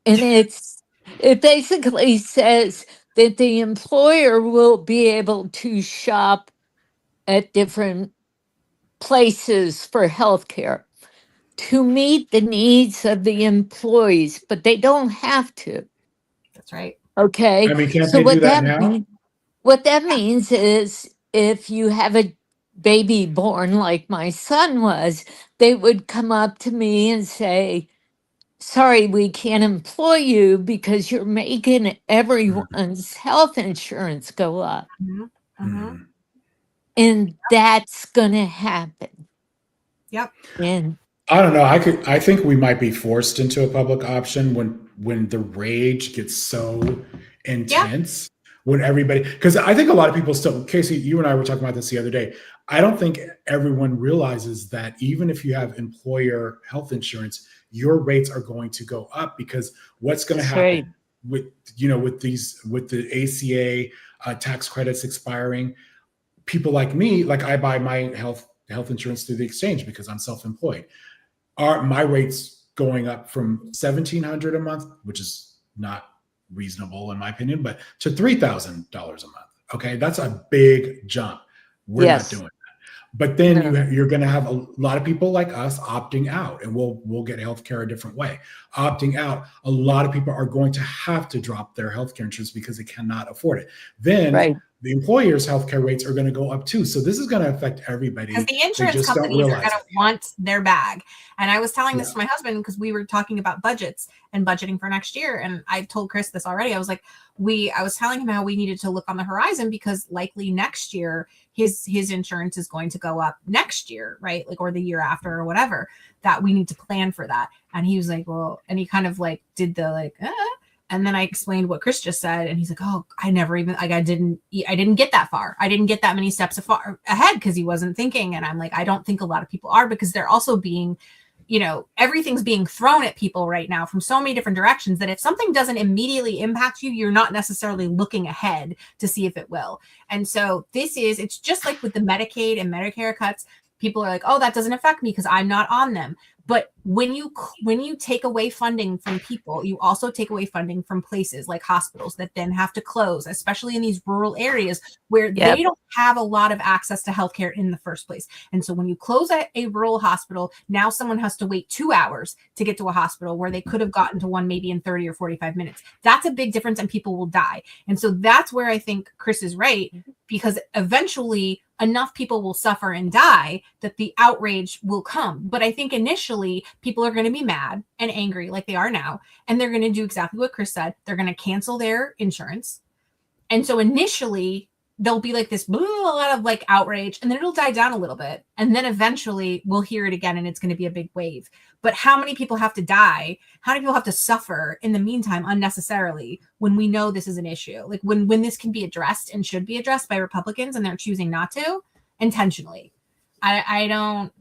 and it basically says that the employer will be able to shop at different places for healthcare to meet the needs of the employees, but they don't have to. That's right. Okay. I mean, can't they do that now? What that means is, if you have a baby born like my son was, they would come up to me and say, sorry, we can't employ you because you're making everyone's health insurance go up. And that's going to happen. Yep. And I don't know. I think we might be forced into a public option when the rage gets so intense. When everybody, because I think a lot of people still, Casey, you and I were talking about this the other day. I don't think everyone realizes that even if you have employer health insurance, your rates are going to go up, because what's going to happen with the ACA tax credits expiring, people like me, like I buy my health insurance through the exchange because I'm self-employed. My rates going up from $1,700 a month, which is not reasonable in my opinion, but to $3,000 a month. Okay, that's a big jump. We're not doing that. But then you're going to have a lot of people like us opting out, and we'll get healthcare a different way. Opting out, a lot of people are going to have to drop their healthcare insurance because they cannot afford it. Then the employers' healthcare rates are going to go up too. So this is going to affect everybody. Because the insurance companies are going to want their bag. And I was telling this to my husband because we were talking about budgets and budgeting for next year. And I told Chris this already. I was like, I was telling him how we needed to look on the horizon, because likely next year his insurance is going to go up next year, right? Like, or the year after or whatever, that we need to plan for that. And he was like, well, and he kind of like did the and then I explained what Chris just said, and he's like, "Oh, I never even I didn't get that far. I didn't get that many steps ahead because he wasn't thinking." And I'm like, I don't think a lot of people are, because they're also being, everything's being thrown at people right now from so many different directions that if something doesn't immediately impact you, you're not necessarily looking ahead to see if it will. And so it's just like with the Medicaid and Medicare cuts. People are like, oh, that doesn't affect me because I'm not on them. But when you take away funding from people, you also take away funding from places like hospitals that then have to close, especially in these rural areas where they don't have a lot of access to healthcare in the first place. And so when you close a rural hospital, now someone has to wait 2 hours to get to a hospital where they could have gotten to one maybe in 30 or 45 minutes. That's a big difference, and people will die. And so that's where I think Chris is right, because eventually enough people will suffer and die that the outrage will come. But I think initially people are going to be mad and angry like they are now. And they're going to do exactly what Chris said. They're going to cancel their insurance. And so initially there'll be like this a lot of like outrage, and then it'll die down a little bit. And then eventually we'll hear it again, and it's going to be a big wave. But how many people have to die? How many people have to suffer in the meantime unnecessarily when we know this is an issue? Like when this can be addressed and should be addressed by Republicans, and they're choosing not to intentionally. I don't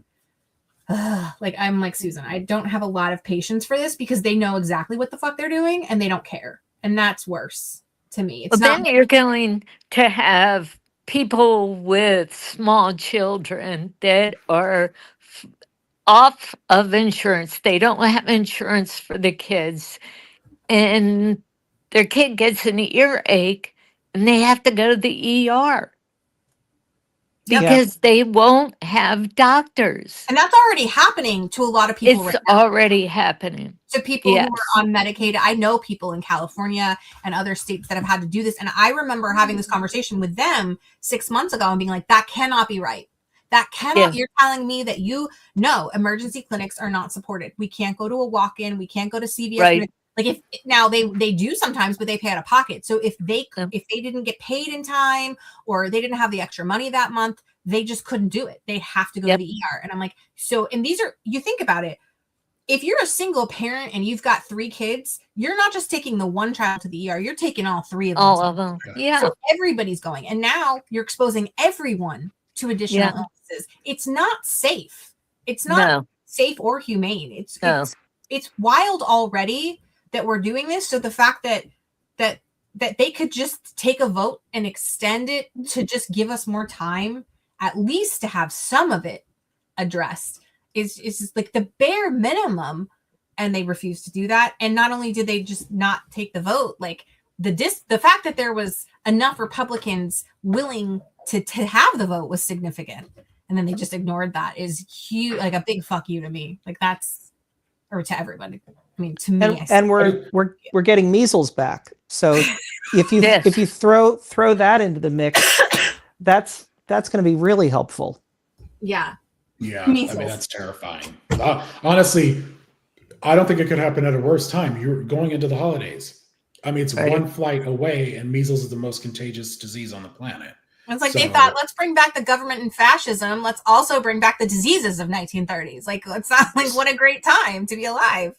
like, I'm like Susan. I don't have a lot of patience for this because they know exactly what the fuck they're doing and they don't care. And that's worse to me. It's then you're going to have people with small children that are off of insurance. They don't have insurance for the kids, and their kid gets an earache and they have to go to the ER because they won't have doctors. And that's already happening to a lot of people. It's already happening. To people who are on Medicaid. I know people in California and other states that have had to do this. And I remember having this conversation with them 6 months ago and being like, that cannot be right. That cannot, you're telling me that emergency clinics are not supported. We can't go to a walk-in. We can't go to CVS. Right. Like if now they do sometimes, but they pay out of pocket. So if they didn't get paid in time, or they didn't have the extra money that month, they just couldn't do it. They have to go to the ER. And I'm like, so, and these are, you think about it. If you're a single parent and you've got 3 kids, you're not just taking the one child to the ER, you're taking all 3 of them. All of them. Yeah. So everybody's going. And now you're exposing everyone to additional illnesses. It's not safe. It's not safe or humane. It's wild already that we're doing this. So the fact that they could just take a vote and extend it to just give us more time, at least to have some of it addressed, is just like the bare minimum. And they refused to do that. And not only did they just not take the vote, like the fact that there was enough Republicans willing to have the vote was significant. And then they just ignored that is huge, like a big fuck you to me. Like that's, or to everybody. I mean, to me, and we're getting measles back. So if you if you throw that into the mix, that's going to be really helpful. Yeah, measles. I mean, that's terrifying. Honestly, I don't think it could happen at a worse time. You're going into the holidays. I mean, it's one flight away, and measles is the most contagious disease on the planet. It's like they thought, let's bring back the government and fascism. Let's also bring back the diseases of 1930s. Like, it's not like what a great time to be alive.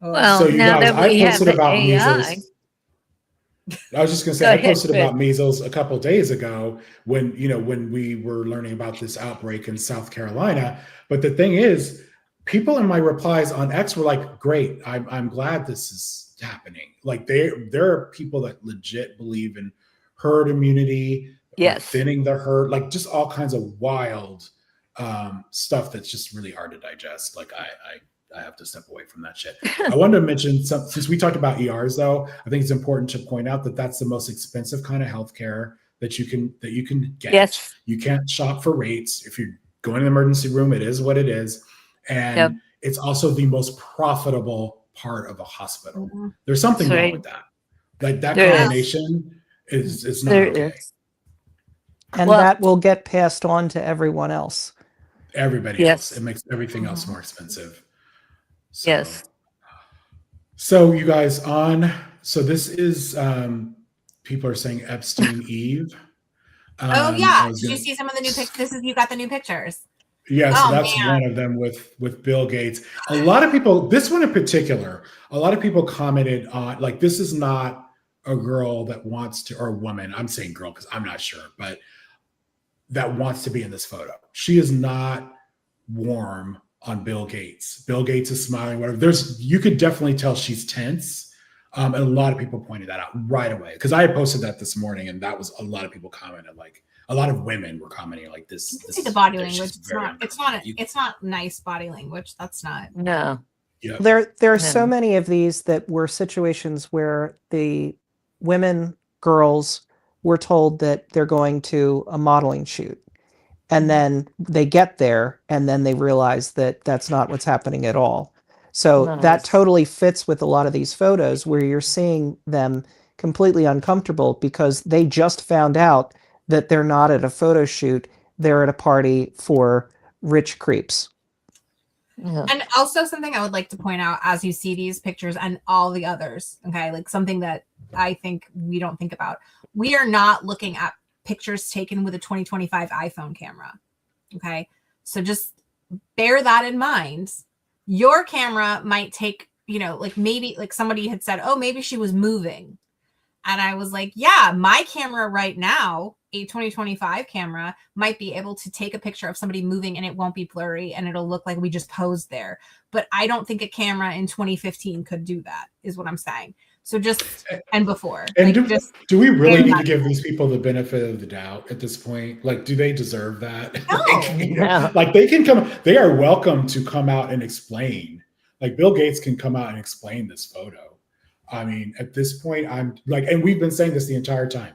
Well, so now guys, that we have about AI. Measles. I was just going to say, I posted about measles a couple of days ago when we were learning about this outbreak in South Carolina. But the thing is, people in my replies on X were like, great, I'm glad this is happening. Like there are people that legit believe in herd immunity, thinning the herd, like just all kinds of wild stuff that's just really hard to digest. Like I have to step away from that shit. I wanted to mention since we talked about ERs though, I think it's important to point out that that's the most expensive kind of healthcare that you can get. Yes. You can't shop for rates. If you're going to the emergency room, it is what it is. And it's also the most profitable part of a hospital. Mm-hmm. There's something wrong with that. Like that combination is not okay. And that will get passed on to everyone else. Everybody else. It makes everything else more expensive. So, So you guys so this is people are saying Epstein Eve. Did you see some of the new pictures? You got the new pictures. Yeah, so that's one of them with Bill Gates. A lot of people, this one in particular, a lot of people commented on, like, this is not a girl that wants to, or a woman, I'm saying girl because I'm not sure, but that wants to be in this photo. She is not warm on Bill Gates. Bill Gates is smiling, whatever. You could definitely tell she's tense. And a lot of people pointed that out right away because I had posted that this morning, and that was a lot of people commented. Like a lot of women were commenting like this. You can this see the is body ridiculous. language. It's not nice body language. That's not. No. Yep. There are so many of these that were situations where the women, girls, were told that they're going to a modeling shoot. And then they get there and then they realize that that's not what's happening at all. So that totally fits with a lot of these photos where you're seeing them completely uncomfortable because they just found out that they're not at a photo shoot. They're at a party for rich creeps. Yeah. And also something I would like to point out as you see these pictures and all the others, okay, like something that I think we don't think about. We are not looking at pictures taken with a 2025 iPhone camera, okay? So just bear that in mind. Your camera might take, like maybe like somebody had said, oh, maybe she was moving. And I was like, yeah, my camera right now, a 2025 camera, might be able to take a picture of somebody moving and it won't be blurry and it'll look like we just posed there. But I don't think a camera in 2015 could do that, is what I'm saying. So and before. And like do we really need to give these people the benefit of the doubt at this point? Like, do they deserve that? No. Like they can come, they are welcome to come out and explain. Like Bill Gates can come out and explain this photo. I mean, at this point, I'm like, and we've been saying this the entire time.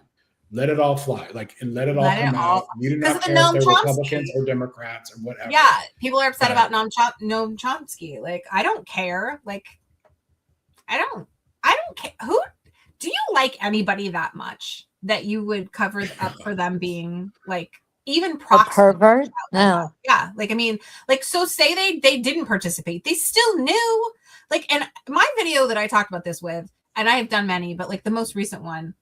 Let it all fly, like, and let it all come out. We do not care if they're Republicans or Democrats or whatever. Yeah, people are upset about Noam Chomsky. Like, I don't care. Like, I don't care. Who do you like anybody that much that you would cover up for them being like even a pervert? No. Yeah, like I mean, like so say they didn't participate. They still knew. Like, and my video that I talked about this with, and I have done many, but like the most recent one,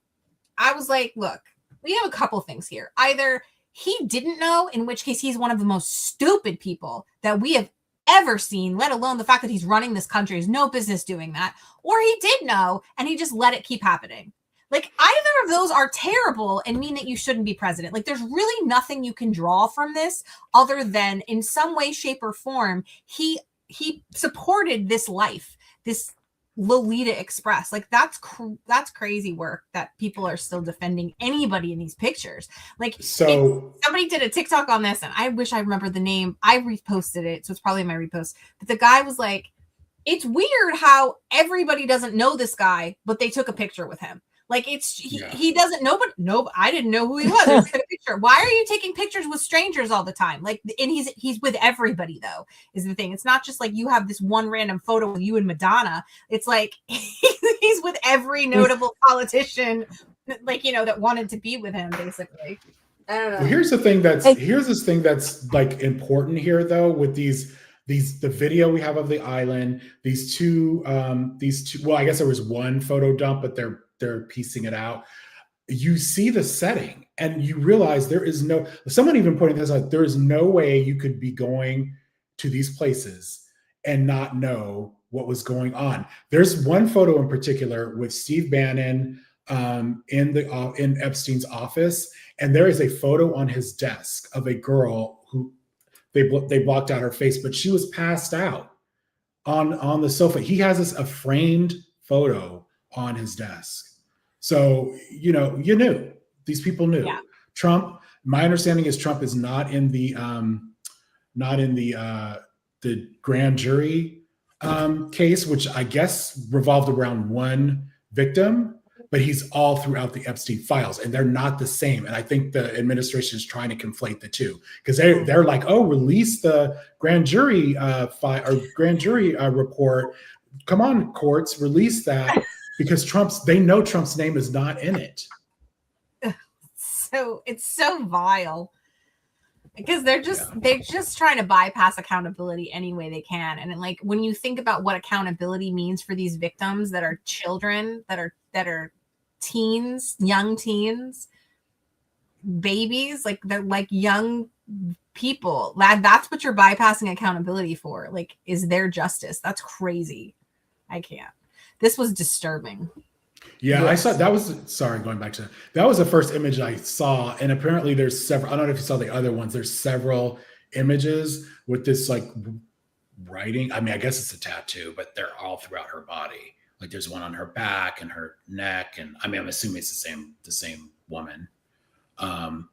I was like, look, we have a couple things here. Either he didn't know, in which case he's one of the most stupid people that we have ever seen, let alone the fact that he's running this country. He's no business doing that. Or he did know, and he just let it keep happening. Like, either of those are terrible and mean that you shouldn't be president. Like, there's really nothing you can draw from this other than in some way, shape, or form, he supported this life, this Lolita Express. Like that's crazy work that people are still defending anybody in these pictures. Like, so somebody did a TikTok on this and I wish I remembered the name. I reposted it, so it's probably my repost. But the guy was like, it's weird how everybody doesn't know this guy, but they took a picture with him. Like he doesn't know, but no, I didn't know who he was. I took a picture. Why are you taking pictures with strangers all the time? Like, and he's with everybody though, is the thing. It's not just like you have this one random photo with you and Madonna. It's like he's with every notable politician, like, that wanted to be with him, basically. I don't know. Well, here's this thing that's like important here though, with the video we have of the island, these two, well, I guess there was one photo dump, but they're piecing it out. You see the setting and you realize someone even pointed this out, there is no way you could be going to these places and not know what was going on. There's one photo in particular with Steve Bannon in Epstein's office, and there is a photo on his desk of a girl who they blocked out her face, but she was passed out on the sofa. He has a framed photo on his desk. So, you knew, these people knew. Yeah. Trump, my understanding is Trump is not in the grand jury case, which I guess revolved around one victim, but he's all throughout the Epstein files and they're not the same. And I think the administration is trying to conflate the two because they're like, oh, release the grand jury file or grand jury report. Come on, courts, release that. Because they know Trump's name is not in it. So it's so vile because they're just trying to bypass accountability any way they can. And like when you think about what accountability means for these victims that are children, that are teens, young teens, babies, like they're like young people. That's what you're bypassing accountability for. Like, is there justice? That's crazy. I can't. This was disturbing. Yeah, yes. I saw, going back to that was the first image I saw. And apparently there's several, I don't know if you saw the other ones. There's several images with this like writing. I mean, I guess it's a tattoo, but they're all throughout her body Like there's one on her back and her neck, and I mean, I'm assuming it's the same woman. And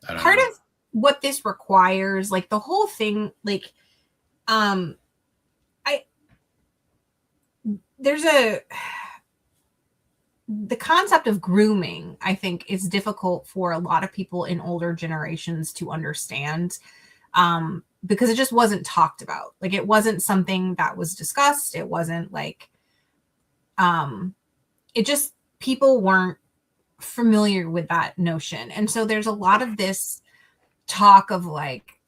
part of what this requires, like the whole thing, like, the concept of grooming, I think, is difficult for a lot of people in older generations to understand, because it just wasn't talked about. Like it wasn't something that was discussed. It wasn't like, it just, people weren't familiar with that notion. And so there's a lot of this talk of like,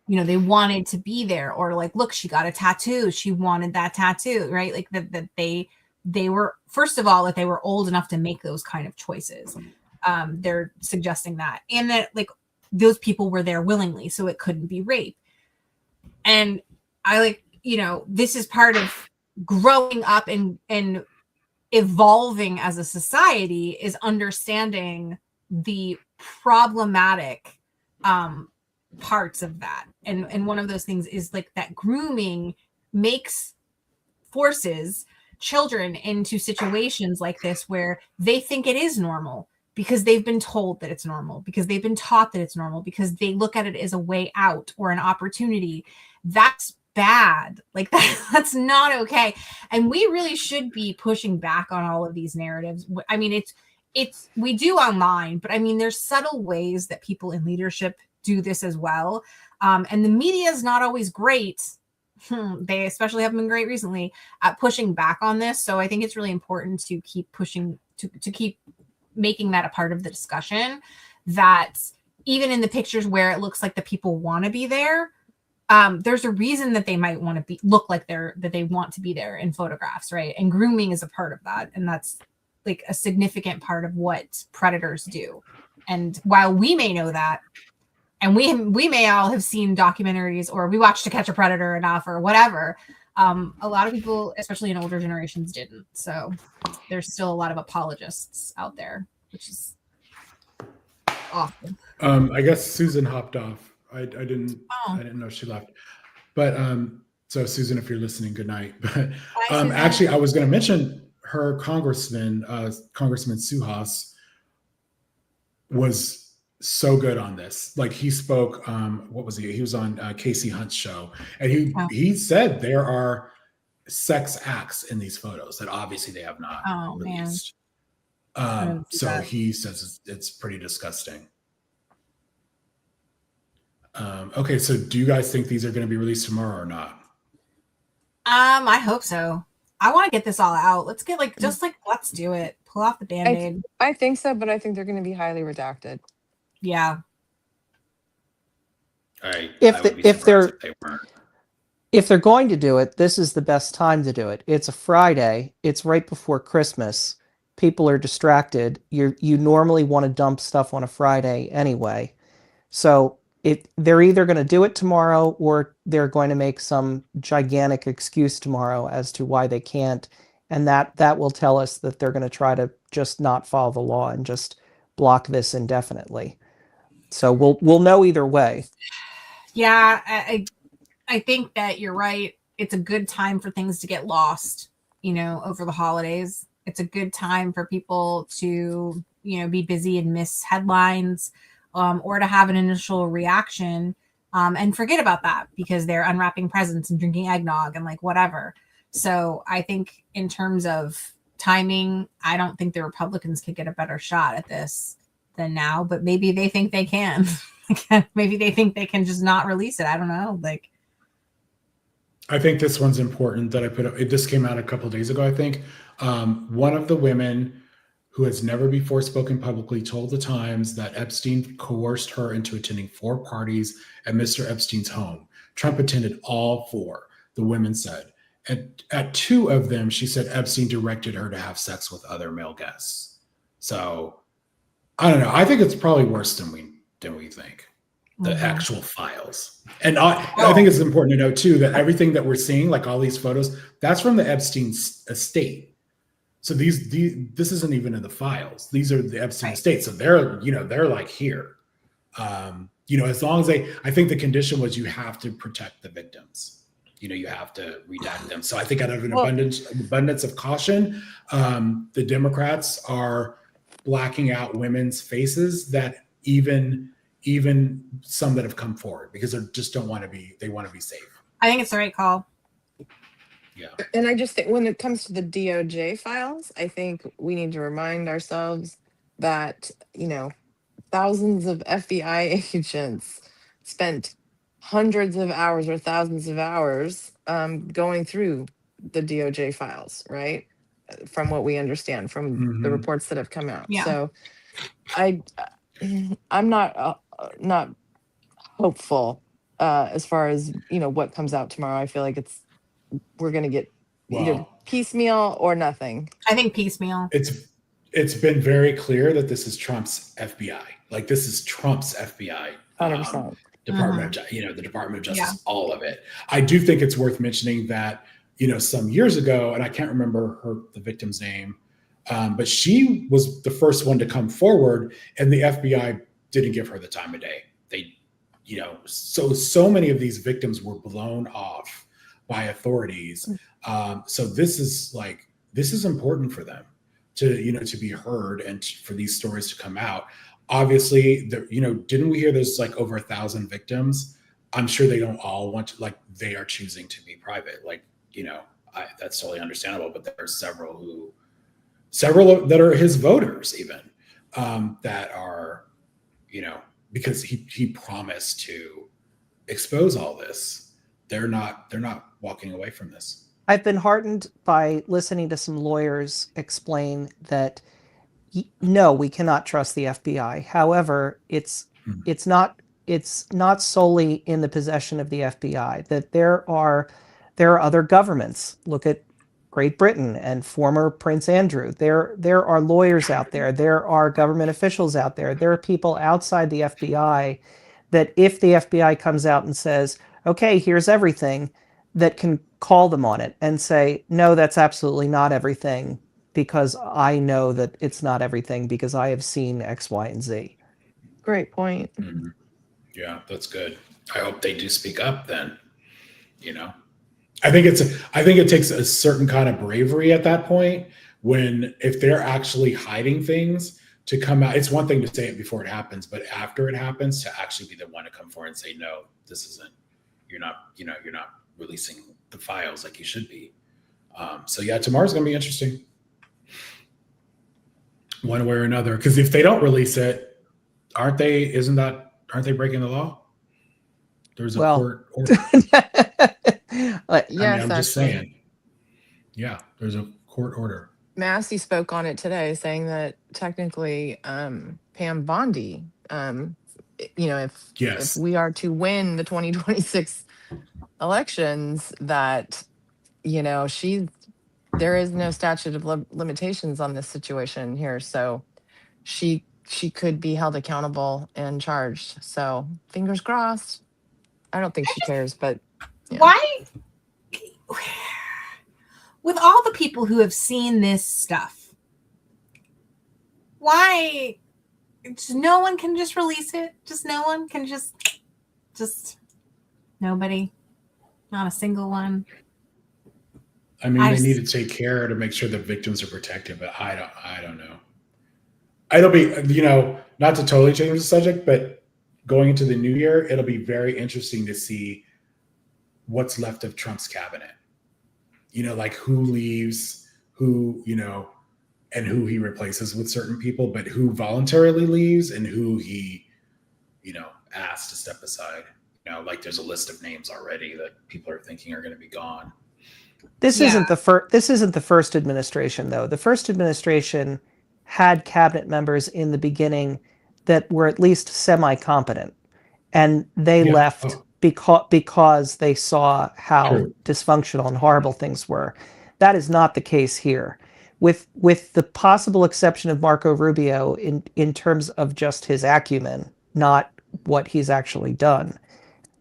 they wanted to be there, or like, look, she got a tattoo. She wanted that tattoo, right? Like that they were, first of all, that they were old enough to make those kind of choices. They're suggesting that, and that like those people were there willingly, so it couldn't be rape. And I like, this is part of growing up and evolving as a society, is understanding the problematic parts of that. And one of those things is like that grooming forces children into situations like this where they think it is normal because they've been told that it's normal, because they've been taught that it's normal, because they look at it as a way out or an opportunity. That's bad. Like that's not okay. And we really should be pushing back on all of these narratives. I mean, it's we do online, but I mean, there's subtle ways that people in leadership do this as well. And the media is not always great. They especially haven't been great recently at pushing back on this. So I think it's really important to keep pushing, to keep making that a part of the discussion, that even in the pictures where it looks like the people want to be there, there's a reason that they might want to look like that they want to be there in photographs, right? And grooming is a part of that. And that's like a significant part of what predators do. And while we may know that, and we may all have seen documentaries, or we watched To Catch a Predator enough or whatever, a lot of people, especially in older generations, didn't. So there's still a lot of apologists out there, which is awful. I guess Susan hopped off. I didn't know she left. But so Susan, if you're listening, good night. But actually, I was going to mention her Congressman Suhas was so good on this. Like he spoke, what was he? He was on Casey Hunt's show, and he said there are sex acts in these photos that obviously they have not released. So he says it's pretty disgusting. Okay, so do you guys think these are going to be released tomorrow or not? I hope so. I want to get this all out. Let's get let's do it. Pull off the Band-Aid. I think so, but I think they're going to be highly redacted. Yeah. If they're going to do it, this is the best time to do it. It's a Friday. It's right before Christmas. People are distracted. You normally want to dump stuff on a Friday anyway. So they're either going to do it tomorrow, or they're going to make some gigantic excuse tomorrow as to why they can't. And that will tell us that they're going to try to just not follow the law and just block this indefinitely. So we'll know either way. Yeah, I think that you're right. It's a good time for things to get lost, over the holidays. It's a good time for people to, be busy and miss headlines, or to have an initial reaction, and forget about that because they're unwrapping presents and drinking eggnog and like whatever. So I think in terms of timing, I don't think the Republicans could get a better shot at this than now, but maybe they think they can. Maybe they think they can just not release it. I don't know. I think this one's important that I put up. This came out a couple of days ago, I think. One of the women who has never before spoken publicly told the Times that Epstein coerced her into attending 4 parties at Mr. Epstein's home. Trump attended all 4, the women said. At 2 of them, she said Epstein directed her to have sex with other male guests. So I don't know. I think it's probably worse than we think. The actual files. And I think it's important to note too that everything that we're seeing, like all these photos, that's from the Epstein estate. So this isn't even in the files. These are the Epstein estate. So they're like here. As long as I think the condition was you have to protect the victims. you have to redact them. So I think out of an Well- abundance of caution, the Democrats are blacking out women's faces that even some that have come forward because they just don't want to be, they want to be safe. I think it's the right call. Yeah. And I just think when it comes to the DOJ files, I think we need to remind ourselves that, thousands of FBI agents spent hundreds of hours or thousands of hours going through the DOJ files, right? From what we understand from the Mhm. reports that have come out. Yeah. So I'm not hopeful as far as, what comes out tomorrow. I feel like we're going to get either Well, piecemeal or nothing. I think piecemeal. it's been very clear that this is Trump's FBI. Like this is Trump's FBI. 100%. Department of, the Department of Justice, Yeah. all of it. I do think it's worth mentioning that, some years ago, and I can't remember the victim's name, but she was the first one to come forward, and the FBI didn't give her the time of day. They, so many of these victims were blown off by authorities. So this is important for them to be heard and for these stories to come out. Obviously, didn't we hear there's like over 1,000 victims? I'm sure they don't all want to, they are choosing to be private. That's totally understandable, but there are several that are his voters even, that are, because he promised to expose all this. They're not walking away from this. I've been heartened by listening to some lawyers explain that no, we cannot trust the FBI. However, it's not solely in the possession of the FBI. That there are other governments. Look at Great Britain and former Prince Andrew. There are lawyers out there. There are government officials out there. There are people outside the FBI that if the FBI comes out and says, "Okay, here's everything," that can call them on it and say, "No, that's absolutely not everything, because I know that it's not everything because I have seen X, Y, and Z." Great point. Mm-hmm. Yeah, that's good. I hope they do speak up then, I think it takes a certain kind of bravery at that point if they're actually hiding things to come out. It's one thing to say it before it happens, but after it happens to actually be the one to come forward and say, "No, this isn't, you're not releasing the files like you should be." So yeah, tomorrow's going to be interesting. One way or another, because if they don't release it, aren't they breaking the law? There's a court order. Yes, I'm just saying. Yeah, there's a court order. Massey spoke on it today, saying that technically, Pam Bondi, if we are to win the 2026 elections, that there is no statute of limitations on this situation here, so she could be held accountable and charged. So fingers crossed. I don't think she cares, but yeah. Why, with all the people who have seen this stuff, why just no one can just release it? Just no one can just nobody, not a single one. I mean, they need to take care to make sure the victims are protected, but I don't know. It'll be, not to totally change the subject, but going into the new year, it'll be very interesting to see what's left of Trump's cabinet. Who leaves, who, and who he replaces with certain people, but who voluntarily leaves and who he, asked to step aside. There's a list of names already that people are thinking are going to be gone. This isn't the first administration, though. The first administration had cabinet members in the beginning that were at least semi-competent, and they left because they saw how dysfunctional and horrible things were. That is not the case here. With the possible exception of Marco Rubio in terms of just his acumen, not what he's actually done,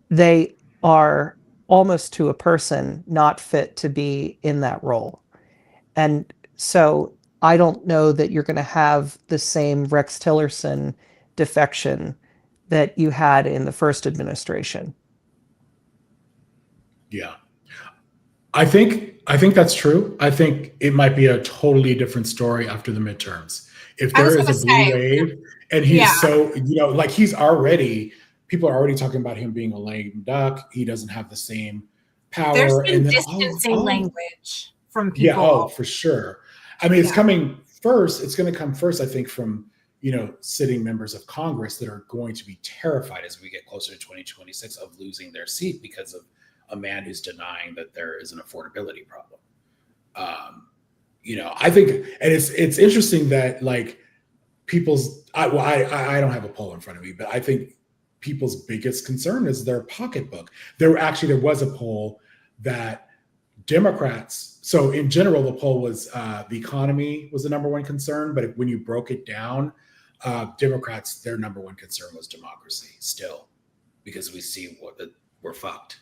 they are almost to a person not fit to be in that role. And so I don't know that you're going to have the same Rex Tillerson defection that you had in the first administration. Yeah. I think that's true. I think it might be a totally different story after the midterms. If there is a blue wave and he's so, like people are already talking about him being a lame duck. He doesn't have the same power. There's been and then distancing language from people. Yeah, oh, for sure. I mean, it's coming first. It's going to come first, I think, from, sitting members of Congress that are going to be terrified as we get closer to 2026 of losing their seat because of a man who's denying that there is an affordability problem. I think, and it's interesting that like I don't have a poll in front of me, but I think people's biggest concern is their pocketbook. There was a poll that Democrats, so in general, the poll was the economy was the number one concern, but when you broke it down, Democrats, their number one concern was democracy still, because we see we're fucked.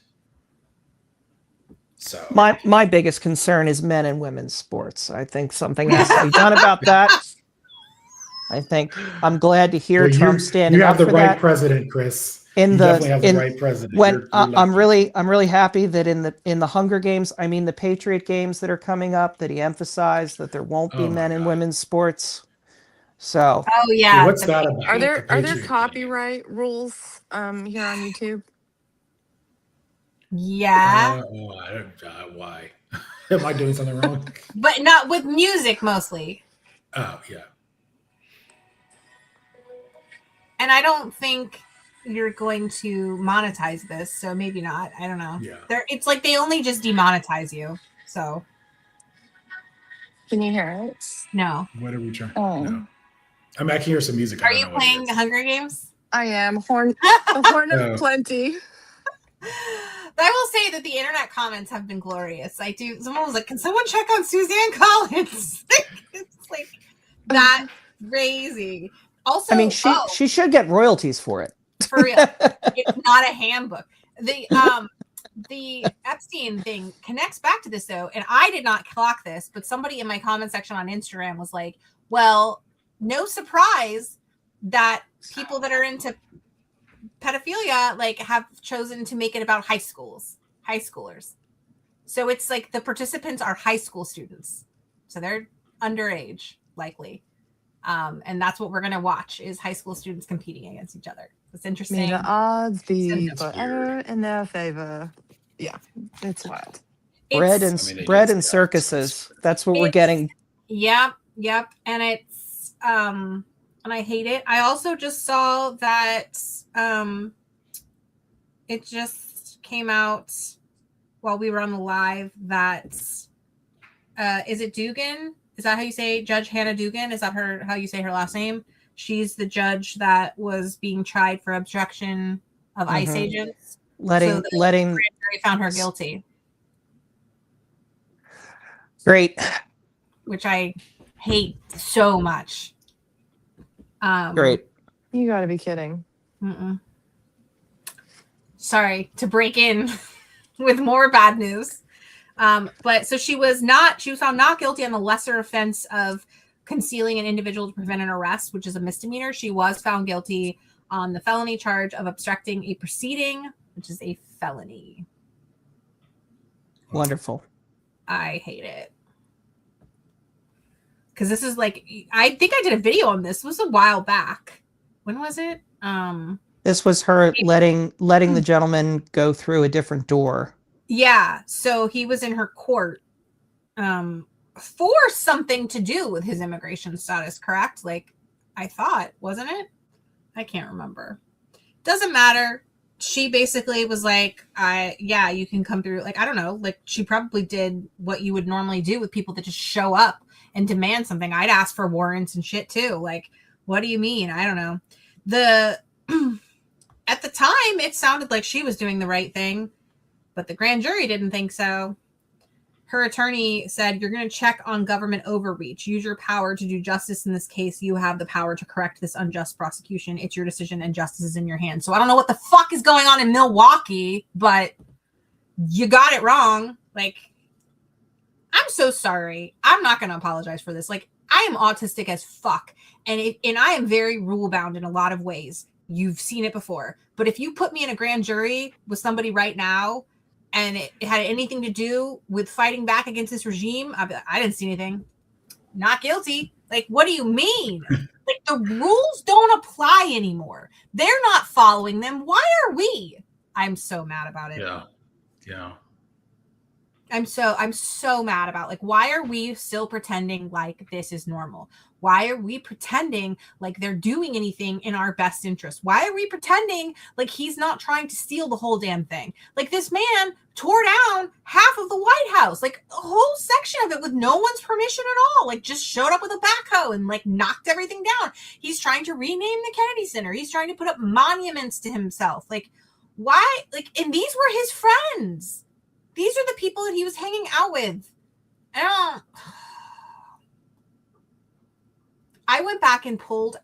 So my biggest concern is men and women's sports. I think something has to be done about that. I think I'm glad to hear Trump standing up for that. You have the right president, Chris. Definitely have the right president. When I'm really happy that in the Hunger Games, I mean the Patriot Games that are coming up, that he emphasized that there won't be men and women's sports. So what's that about? Are there copyright rules here on YouTube? Yeah. Why? Am I doing something wrong? But not with music mostly. Oh yeah. And I don't think you're going to monetize this, so maybe not. I don't know. Yeah. It's like they only just demonetize you. So. Can you hear it? No. What are we trying? Oh. No. I can hear some music. Are you playing the Hunger Games? I am. Horn of Plenty. I will say that the internet comments have been glorious. Someone was like, can someone check on Suzanne Collins? It's like that crazy. Also, I mean, she should get royalties for it. For real. It's not a handbook. The Epstein thing connects back to this though, and I did not clock this, but somebody in my comment section on Instagram was like, well, no surprise that people that are into pedophilia like have chosen to make it about high schoolers. So it's like the participants are high school students. So they're underage, likely. And that's what we're going to watch is high school students competing against each other. It's interesting. May the odds be forever in their favor. Yeah, it's wild. Bread and circuses. That's what we're getting. Yep. And it's and I hate it. I also just saw that it just came out while we were on the live that is it Dugan? Is that how you say Judge Hannah Dugan? Is that how you say her last name? She's the judge that was being tried for obstruction of ICE agents. Letting the grand jury found her guilty. Great. Which I hate so much. Great. You got to be kidding. Sorry to break in with more bad news. But so she was found not guilty on the lesser offense of concealing an individual to prevent an arrest, which is a misdemeanor. She was found guilty on the felony charge of obstructing a proceeding, which is a felony. Wonderful. I hate it. Because this is like, I think I did a video on this. It was a while back. When was it? This was her letting the gentleman go through a different door. Yeah. So he was in her court for something to do with his immigration status, correct? Like, I thought, wasn't it? I can't remember. Doesn't matter. She basically was like, you can come through. Like, I don't know. Like, she probably did what you would normally do with people that just show up and demand something. I'd ask for warrants and shit too. Like, what do you mean? I don't know. At the time, it sounded like she was doing the right thing, but the grand jury didn't think so. Her attorney said, you're going to check on government overreach. Use your power to do justice in this case. You have the power to correct this unjust prosecution. It's your decision and justice is in your hands. So I don't know what the fuck is going on in Milwaukee, but you got it wrong. Like, I'm so sorry. I'm not going to apologize for this. Like, I am autistic as fuck. And I am very rule bound in a lot of ways. You've seen it before. But if you put me in a grand jury with somebody right now, and it had anything to do with fighting back against this regime, I'd be like, I didn't see anything. Not guilty. Like, what do you mean? Like, the rules don't apply anymore. They're not following them. Why are we? I'm so mad about it. Yeah. I'm so mad about, like, why are we still pretending like this is normal? Why are we pretending like they're doing anything in our best interest? Why are we pretending like he's not trying to steal the whole damn thing? Like, this man tore down half of the White House, like a whole section of it with no one's permission at all. Like, just showed up with a backhoe and like knocked everything down. He's trying to rename the Kennedy Center. He's trying to put up monuments to himself. Like, why? Like, and these were his friends. These are the people that he was hanging out with. I went back and pulled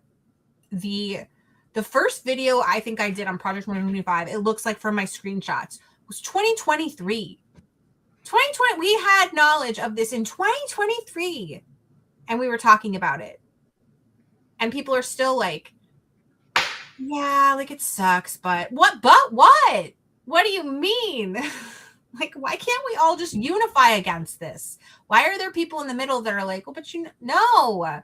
the first video I think I did on Project 125. It looks like from my screenshots was 2023. 2020. We had knowledge of this in 2023, and we were talking about it. And people are still like, yeah, like it sucks, but what? But what? What do you mean? Like, why can't we all just unify against this? Why are there people in the middle that are like, oh, but no,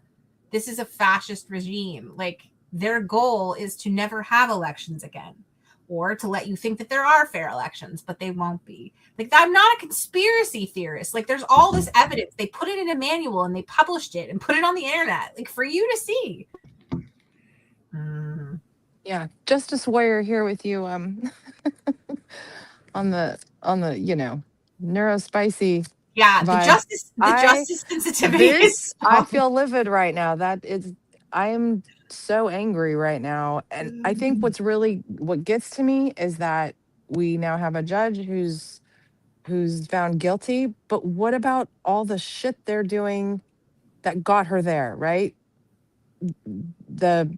this is a fascist regime. Like, their goal is to never have elections again, or to let you think that there are fair elections, but they won't be. Like, I'm not a conspiracy theorist. Like, there's all this evidence. They put it in a manual and they published it and put it on the internet, like, for you to see. Yeah, Justice Warrior here with you. On the neurospicy. Yeah, the vibe. justice sensitivity is I feel livid right now. I am so angry right now. And I think what gets to me is that we now have a judge who's found guilty, but what about all the shit they're doing that got her there, right? The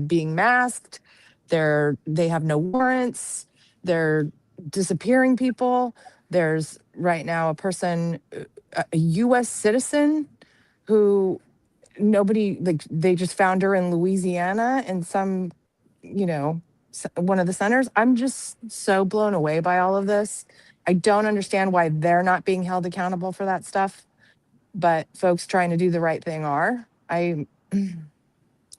being masked, they have no warrants, they're disappearing people. There's right now a person, a US citizen who nobody, like, they just found her in Louisiana in some, one of the centers. I'm just so blown away by all of this. I don't understand why they're not being held accountable for that stuff, but folks trying to do the right thing are.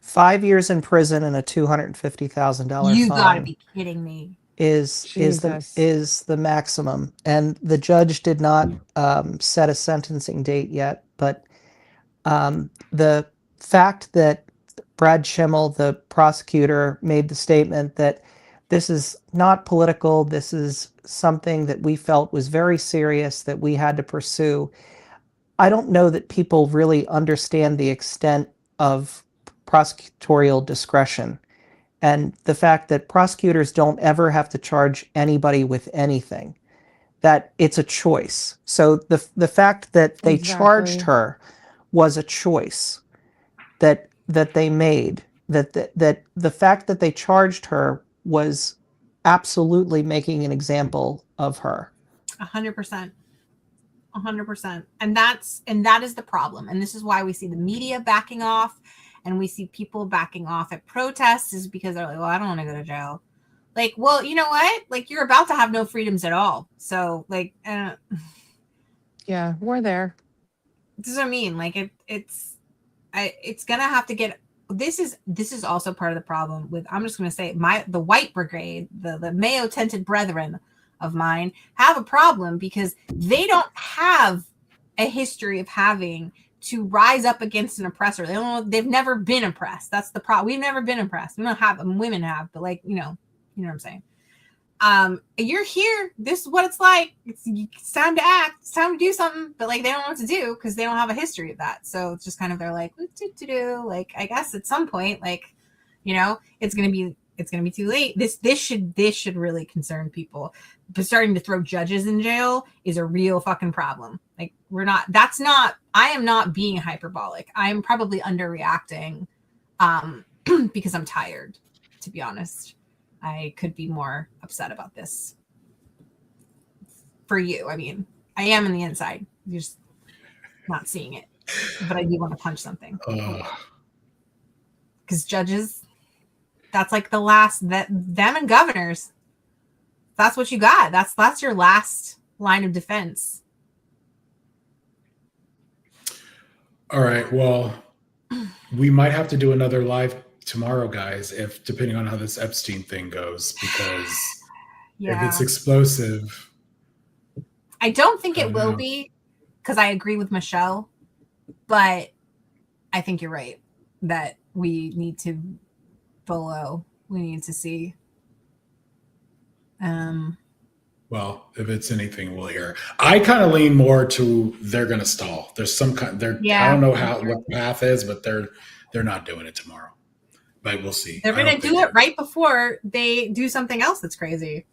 5 years in prison and a $250,000 fine. You gotta be kidding me. Is the maximum, and the judge did not set a sentencing date yet. But the fact that Brad Schimmel, the prosecutor, made the statement that this is not political, this is something that we felt was very serious that we had to pursue. I don't know that people really understand the extent of prosecutorial discretion. And the fact that prosecutors don't ever have to charge anybody with anything, that it's a choice. So the fact that they charged her was a choice that they made. That the fact that they charged her was absolutely making an example of her. 100%. 100%. And that is the problem. And this is why we see the media backing off. And we see people backing off at protests, is because they're like, well, I don't want to go to jail. Like, well, you know what? Like, you're about to have no freedoms at all. So, like, yeah, we're there. This is what I mean. Like, it's going to have to get, this is also part of the problem with, I'm just going to say, the white brigade, the Mayo tinted brethren of mine have a problem because they don't have a history of having to rise up against an oppressor. They've never been oppressed. That's the problem. We've never been oppressed. We don't have, women have, but like, you know what I'm saying? You're here. This is what it's like. It's time to act. It's time to do something, but like, they don't know what to do because they don't have a history of that. So it's just kind of, they're like, like, I guess at some point, like, it's going to be too late. This should really concern people. But starting to throw judges in jail is a real fucking problem. Like, I am not being hyperbolic. I am probably underreacting because I'm tired, to be honest. I could be more upset about this for you. I mean, I am on the inside. You're just not seeing it, but I do want to punch something. Because judges, that's like the last, that them and governors, That's what you got. That's your last line of defense. All right. Well, we might have to do another live tomorrow, guys, if depending on how this Epstein thing goes, because if it's explosive. I don't think it will be, because I agree with Michelle, but I think you're right that we need to we need to see. Well, if it's anything, we'll hear. I kind of lean more to they're going to stall. There's some kind. I don't know what the path is, but they're not doing it tomorrow. But we'll see. They're going to do it right before they do something else that's crazy.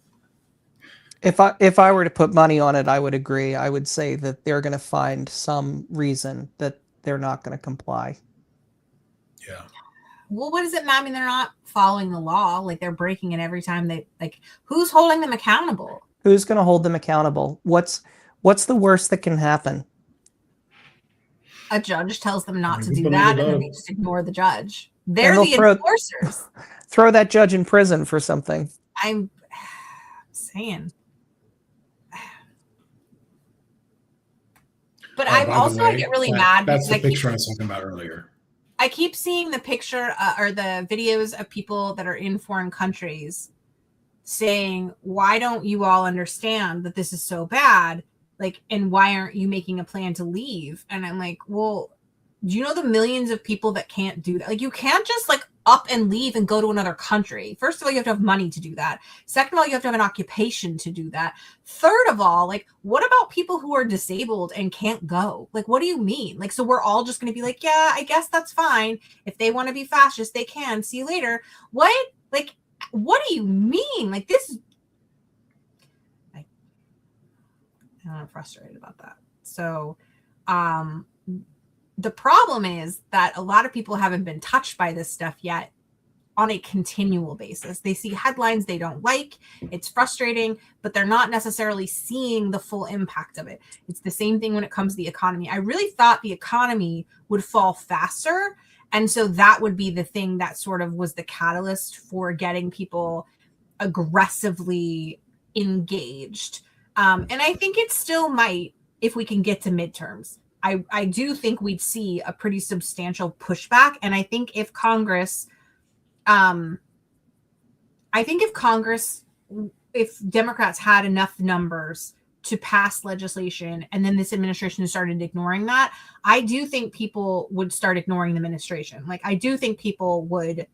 If I were to put money on it, I would agree. I would say that they're going to find some reason that they're not going to comply. Yeah. Well, what does it matter? I mean, they're not following the law. Like, they're breaking it every time they, like, who's holding them accountable? Who's going to hold them accountable? What's the worst that can happen? A judge tells them not to do that, and then they just ignore the judge. They're the enforcers. Throw that judge in prison for something. I'm saying. But I get really mad. That's the picture I was talking about earlier. I keep seeing the picture or the videos of people that are in foreign countries saying, why don't you all understand that this is so bad? Like, and why aren't you making a plan to leave? And I'm like, well, do you know the millions of people that can't do that? Like, you can't just like up and leave and go to another country. First of all, you have to have money to do that. Second of all, you have to have an occupation to do that. Third of all, like, what about people who are disabled and can't go? Like, what do you mean? Like, so we're all just going to be like, yeah, I guess that's fine. If they want to be fascist, they can. See you later. What? Like, what do you mean? Like, this, I'm frustrated about that. So, the problem is that a lot of people haven't been touched by this stuff yet on a continual basis. They see headlines they don't like. It's frustrating, but they're not necessarily seeing the full impact of it. It's the same thing when it comes to the economy. I really thought the economy would fall faster. And so that would be the thing that sort of was the catalyst for getting people aggressively engaged. And I think it still might if we can get to midterms. I do think we'd see a pretty substantial pushback. And I think if Congress, if Democrats had enough numbers to pass legislation and then this administration started ignoring that, I do think people would start ignoring the administration. Like, I do think people would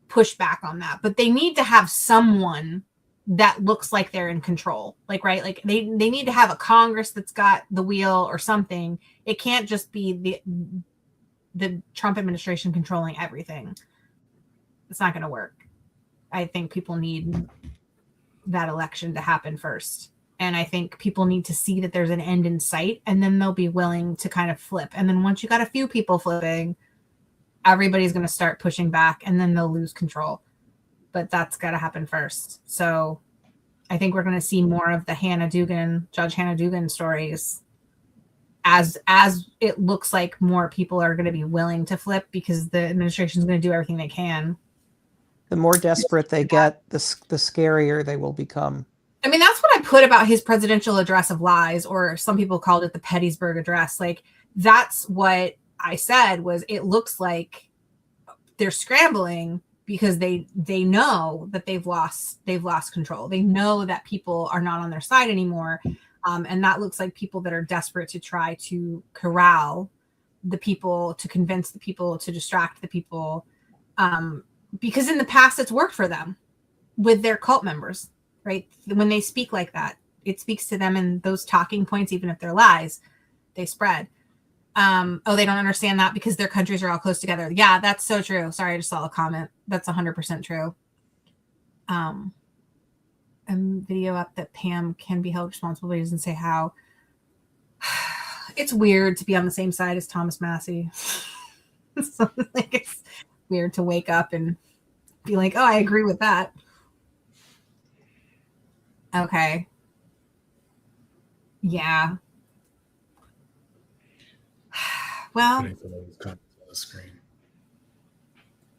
push back on that, but they need to have someone that looks like they're in control. Like, right. Like they need to have a Congress that's got the wheel or something. It can't just be the Trump administration controlling everything. It's not going to work. I think people need that election to happen first. And I think people need to see that there's an end in sight, and then they'll be willing to kind of flip. And then once you got a few people flipping, everybody's going to start pushing back, and then they'll lose control. But that's got to happen first. So I think we're going to see more of the Judge Hannah Duggan stories as it looks like more people are going to be willing to flip because the administration is going to do everything they can. The more desperate they get, the scarier they will become. I mean, that's what I put about his presidential address of lies, or some people called it the Pettysburg Address. Like, that's what I said was it looks like they're scrambling because they know that they've lost control. They know that people are not on their side anymore. And that looks like people that are desperate to try to corral the people, to convince the people, to distract the people. Because in the past, it's worked for them with their cult members, right? When they speak like that, it speaks to them, and those talking points, even if they're lies, they spread. They don't understand that because their countries are all close together. Yeah, that's so true. Sorry, I just saw a comment. That's 100% true. A video up that Pam can be held responsible, but he doesn't say how. It's weird to be on the same side as Thomas Massey. So, like, it's weird to wake up and be like, oh, I agree with that. Okay. Yeah. Well, what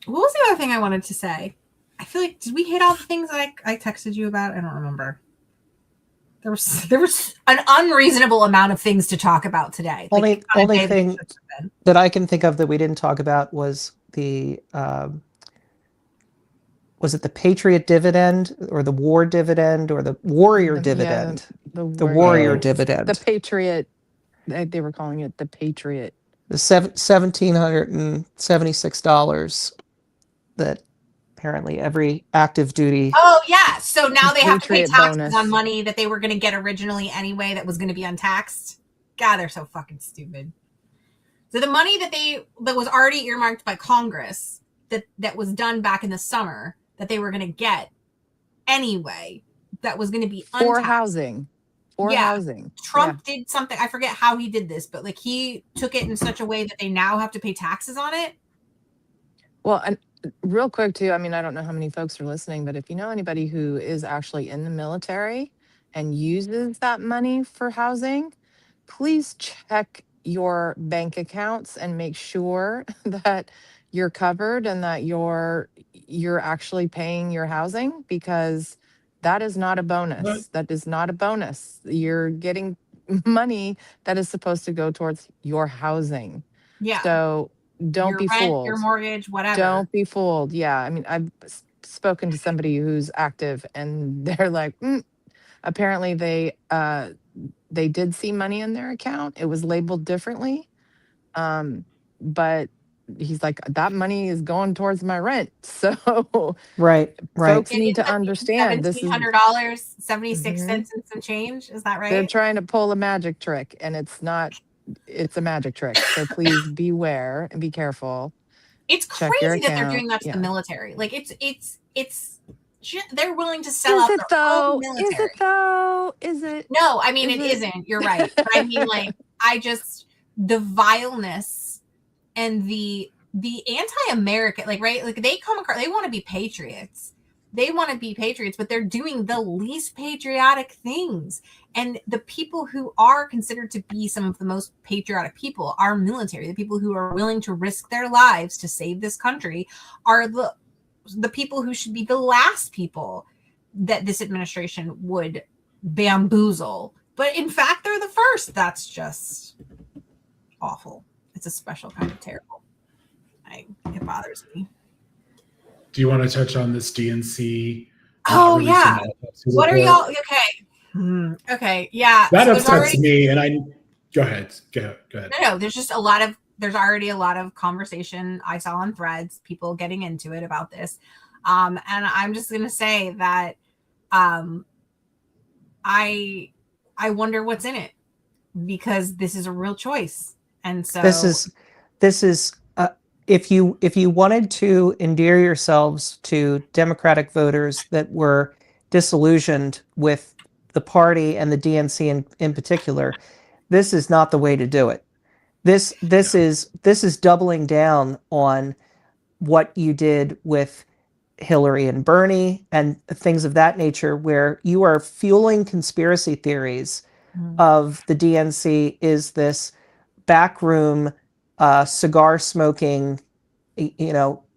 was the other thing I wanted to say? I feel like, did we hit all the things I texted you about? I don't remember. There was an unreasonable amount of things to talk about today. Only thing that I can think of that we didn't talk about was was it the Patriot dividend or the war dividend or the warrior dividend? The warrior dividend. The Patriot, they were calling it the Patriot. The $1,776 that apparently every active duty. Oh yeah, so now they have to pay Patriot taxes bonus. on money that they were going to get originally anyway that was going to be untaxed. God, they're so fucking stupid. So the money that was already earmarked by Congress that was done back in the summer that they were going to get anyway, that was going to be untaxed. For housing. Housing. Trump did something, I forget how he did this, but like he took it in such a way that they now have to pay taxes on it. Well, and real quick too, I mean, I don't know how many folks are listening, but if you know anybody who is actually in the military and uses that money for housing, please check your bank accounts and make sure that you're covered and that you're actually paying your housing, because that is not a bonus. What? That is not a bonus. You're getting money that is supposed to go towards your housing. Yeah. So don't your be rent, fooled. your mortgage, whatever. Don't be fooled. Yeah. I mean, I've spoken to somebody who's active and they're like, apparently they did see money in their account. It was labeled differently. But he's like, that money is going towards my rent. So Right. folks need to understand this is $1,700, 76 cents and some change. Is that right? they're trying to pull a magic trick, and it's a magic trick. So please beware and be careful. It's Check crazy your that they're account. doing that to Yeah. the military. Like it's they're willing to sell Is out it their own though? military. Is it though? Is it? No, I mean, Is it it? isn't. You're right. But I mean, like, the vileness and the anti-American, like, right? Like, they come across, they want to be patriots. They want to be patriots, but they're doing the least patriotic things. And the people who are considered to be some of the most patriotic people, our military, the people who are willing to risk their lives to save this country, are the people who should be the last people that this administration would bamboozle. But in fact, they're the first. That's just awful. It's a special kind of terrible. It bothers me. Do you want to touch on this DNC? Oh yeah. What are y'all? Report? Okay. Okay. Yeah. That So upsets me. And go ahead. Go ahead. No. There's just there's already a lot of conversation I saw on Threads, people getting into it about this. And I'm just gonna say that I wonder what's in it, because this is a real choice. And so this is if you wanted to endear yourselves to Democratic voters that were disillusioned with the party and the DNC in particular, this is not the way to do it. This is doubling down on what you did with Hillary and Bernie and things of that nature, where you are fueling conspiracy theories of the DNC is this backroom cigar smoking,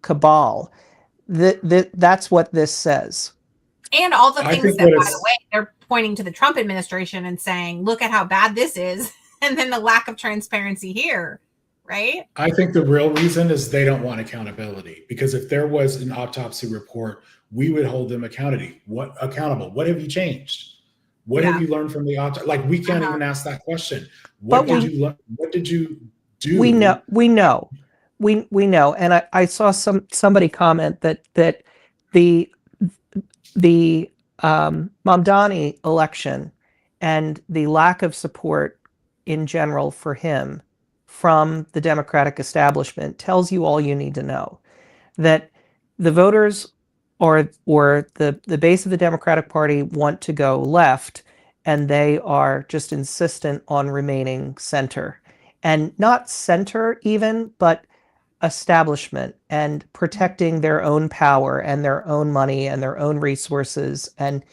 cabal. That's what this says. And all the things that, by the way, they're pointing to the Trump administration and saying, look at how bad this is. And then the lack of transparency here, right? I think the real reason is they don't want accountability, because if there was an autopsy report, we would hold them accountable. What have you changed? What have you learned from the autopsy? Like, we can't even ask that question. What did you learn? What did you do? We know. And I saw somebody comment that the Mamdani election and the lack of support in general for him from the Democratic establishment tells you all you need to know. That the voters or the base of the Democratic Party want to go left, and they are just insistent on remaining center. And not center even, but establishment, and protecting their own power and their own money and their own resources, and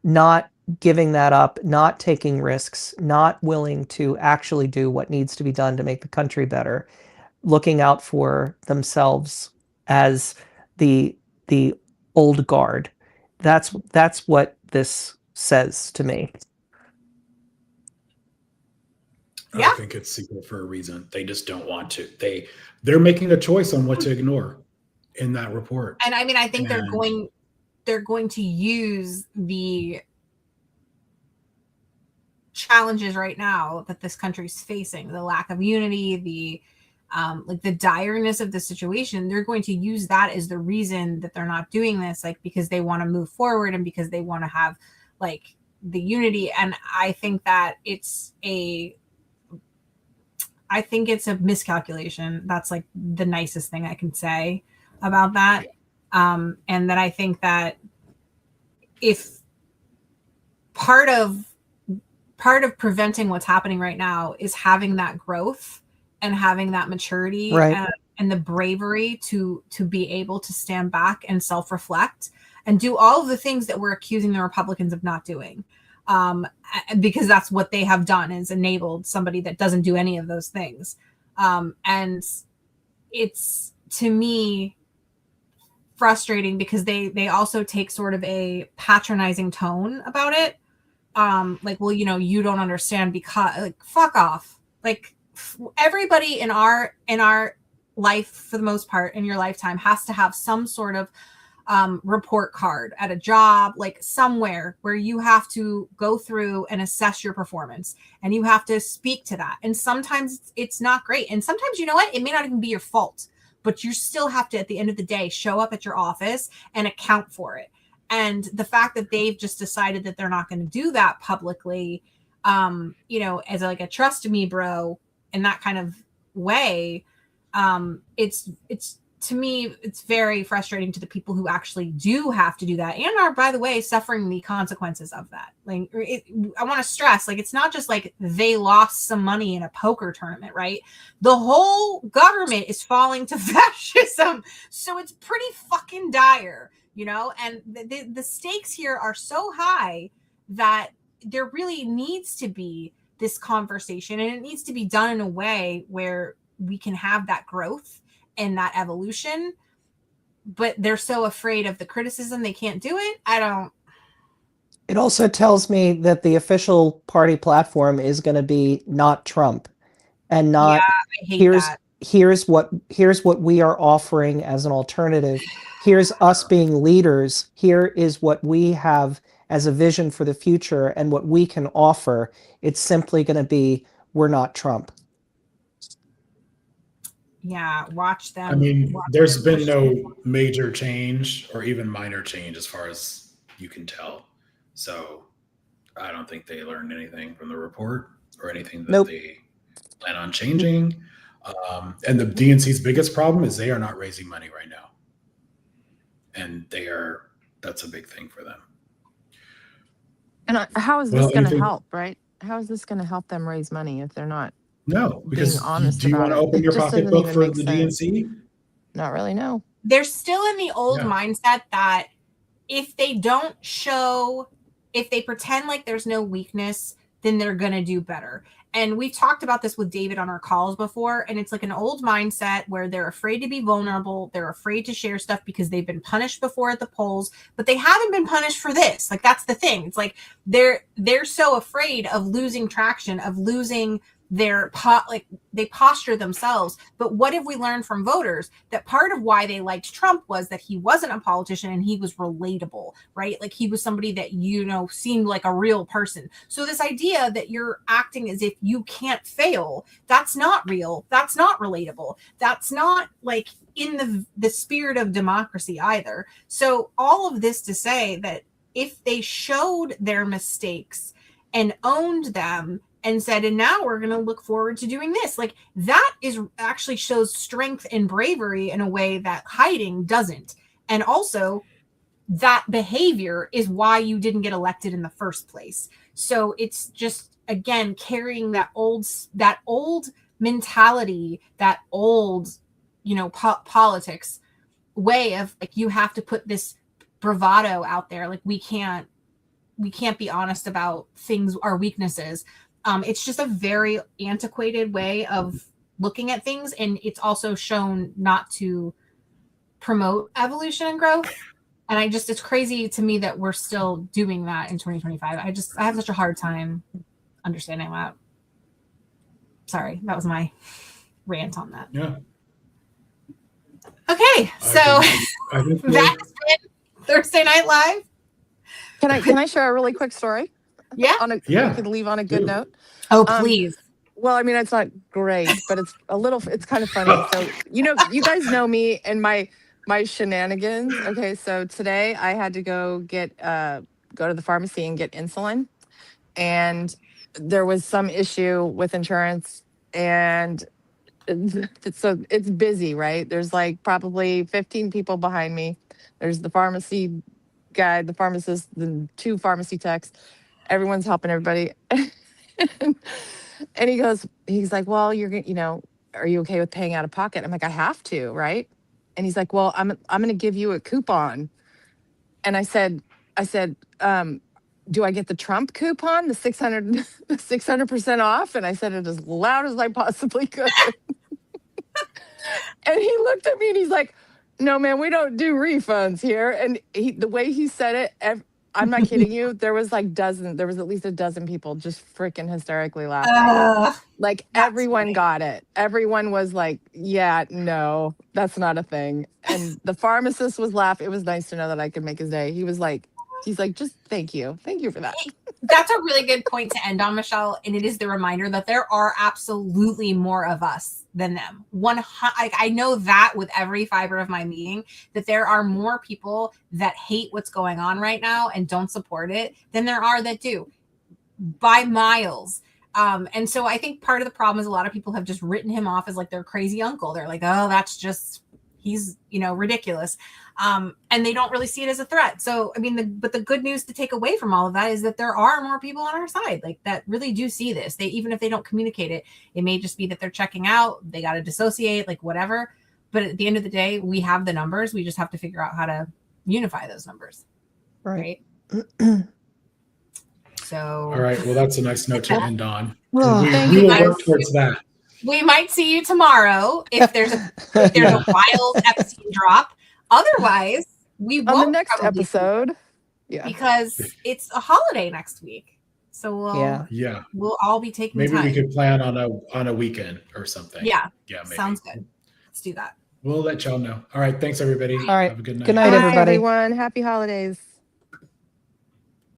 not giving that up, not taking risks, not willing to actually do what needs to be done to make the country better, looking out for themselves as the old guard. That's what this says to me. Yeah. I think it's secret for a reason. They just don't want to. They're making a choice on what to ignore in that report. And I mean, I think they're going to use the challenges right now that this country's facing, the lack of unity, the like the direness of the situation. They're going to use that as the reason that they're not doing this, like because they want to move forward and because they want to have like the unity. And I think that it's a miscalculation. That's like the nicest thing I can say about that. And that I think that if part of preventing what's happening right now is having that growth and having that maturity, right, and the bravery to be able to stand back and self-reflect and do all of the things that we're accusing the Republicans of not doing. Because that's what they have done, is enabled somebody that doesn't do any of those things. And it's, to me, frustrating because they also take sort of a patronizing tone about it. Like, well, you don't understand because, like, fuck off. Like, everybody in our life, for the most part, in your lifetime, has to have some sort of report card at a job, like somewhere where you have to go through and assess your performance, and you have to speak to that. And sometimes it's not great, and sometimes, you know what, it may not even be your fault, but you still have to, at the end of the day, show up at your office and account for it. And the fact that they've just decided that they're not going to do that publicly, as like a trust me, bro, in that kind of way, it's to me, it's very frustrating to the people who actually do have to do that and are, by the way, suffering the consequences of that. Like, I want to stress, like, it's not just like they lost some money in a poker tournament, right? The whole government is falling to fascism. So it's pretty fucking dire, and the stakes here are so high that there really needs to be this conversation, and it needs to be done in a way where we can have that growth and that evolution. But they're so afraid of the criticism, they can't do it. It also tells me that the official party platform is going to be not Trump, and not here's what we are offering as an alternative. Here's us being leaders. Here is what we have as a vision for the future and what we can offer. It's simply going to be, we're not Trump. Yeah, watch them. I mean, there's been no major change or even minor change as far as you can tell. So I don't think they learned anything from the report or anything that they plan on changing. And the DNC's biggest problem is they are not raising money right now. And that's a big thing for them. And how is this going to help, right? How is this going to help them raise money if they're not? No, because honest do you want to open your pocketbook for the DNC? Not really, no. They're still in the old mindset that if they pretend like there's no weakness, then they're going to do better. And we've talked about this with David on our calls before, and it's like an old mindset where they're afraid to be vulnerable. They're afraid to share stuff because they've been punished before at the polls, but they haven't been punished for this. Like, that's the thing. It's like they're so afraid of losing traction, of losing they posture themselves. But what have we learned from voters? That part of why they liked Trump was that he wasn't a politician and he was relatable, right? Like, he was somebody that, seemed like a real person. So this idea that you're acting as if you can't fail, that's not real. That's not relatable. That's not like in the spirit of democracy either. So all of this to say that if they showed their mistakes and owned them and said, and now we're going to look forward to doing this, like, that is actually shows strength and bravery in a way that hiding doesn't. And also, that behavior is why you didn't get elected in the first place. So it's just, again, carrying that old mentality, that old, politics way of, like, you have to put this bravado out there. Like, we can't be honest about things, our weaknesses. It's just a very antiquated way of looking at things. And it's also shown not to promote evolution and growth. And it's crazy to me that we're still doing that in 2025. I have such a hard time understanding that. Sorry, that was my rant on that. Yeah. Okay, so I think that has been Thursday Night Live. Can I share a really quick story? Yeah. Yeah. We could leave on a good note. Oh, please. Well, I mean, it's not great, but it's kind of funny. So, you guys know me and my shenanigans. Okay, so today I had to go to the pharmacy and get insulin, and there was some issue with insurance, and so it's busy, right? There's like probably 15 people behind me. There's the pharmacy guy, the pharmacist, the 2 pharmacy techs. Everyone's helping everybody. And he's like, well, are you okay with paying out of pocket? I'm like, I have to, right? And he's like, well, I'm going to give you a coupon. And I said, do I get the Trump coupon, the 600% off? And I said it as loud as I possibly could. And he looked at me and he's like, no, man, we don't do refunds here. And the way he said it, I'm not kidding you. There was at least a dozen people just freaking hysterically laughing. Everyone got it. Everyone was like, yeah, no, that's not a thing. And the pharmacist was laughing. It was nice to know that I could make his day. He's like, just thank you. Thank you for that. That's a really good point to end on, Michelle. And it is the reminder that there are absolutely more of us than them. I know that with every fiber of my being, that there are more people that hate what's going on right now and don't support it than there are that do, by miles. And so I think part of the problem is a lot of people have just written him off as like their crazy uncle. They're like, oh, he's ridiculous. And they don't really see it as a threat. So, I mean, but the good news to take away from all of that is that there are more people on our side, like that really do see this. Even if they don't communicate it, it may just be that they're checking out, they got to dissociate, like whatever. But at the end of the day, we have the numbers. We just have to figure out how to unify those numbers. Right. So. All right. Well, that's a nice note to end on. Thank We you will guys. work towards that. We might see you tomorrow if there's a wild Epstein drop. Otherwise, we won't on the next episode. Yeah, because it's a holiday next week. So we'll all be taking maybe time. we could plan on a weekend or something. Yeah. Maybe. Sounds good. Let's do that. We'll let y'all know. All right. Thanks, everybody. All right. Have a good night. Good night, bye, everybody. everyone. Happy holidays.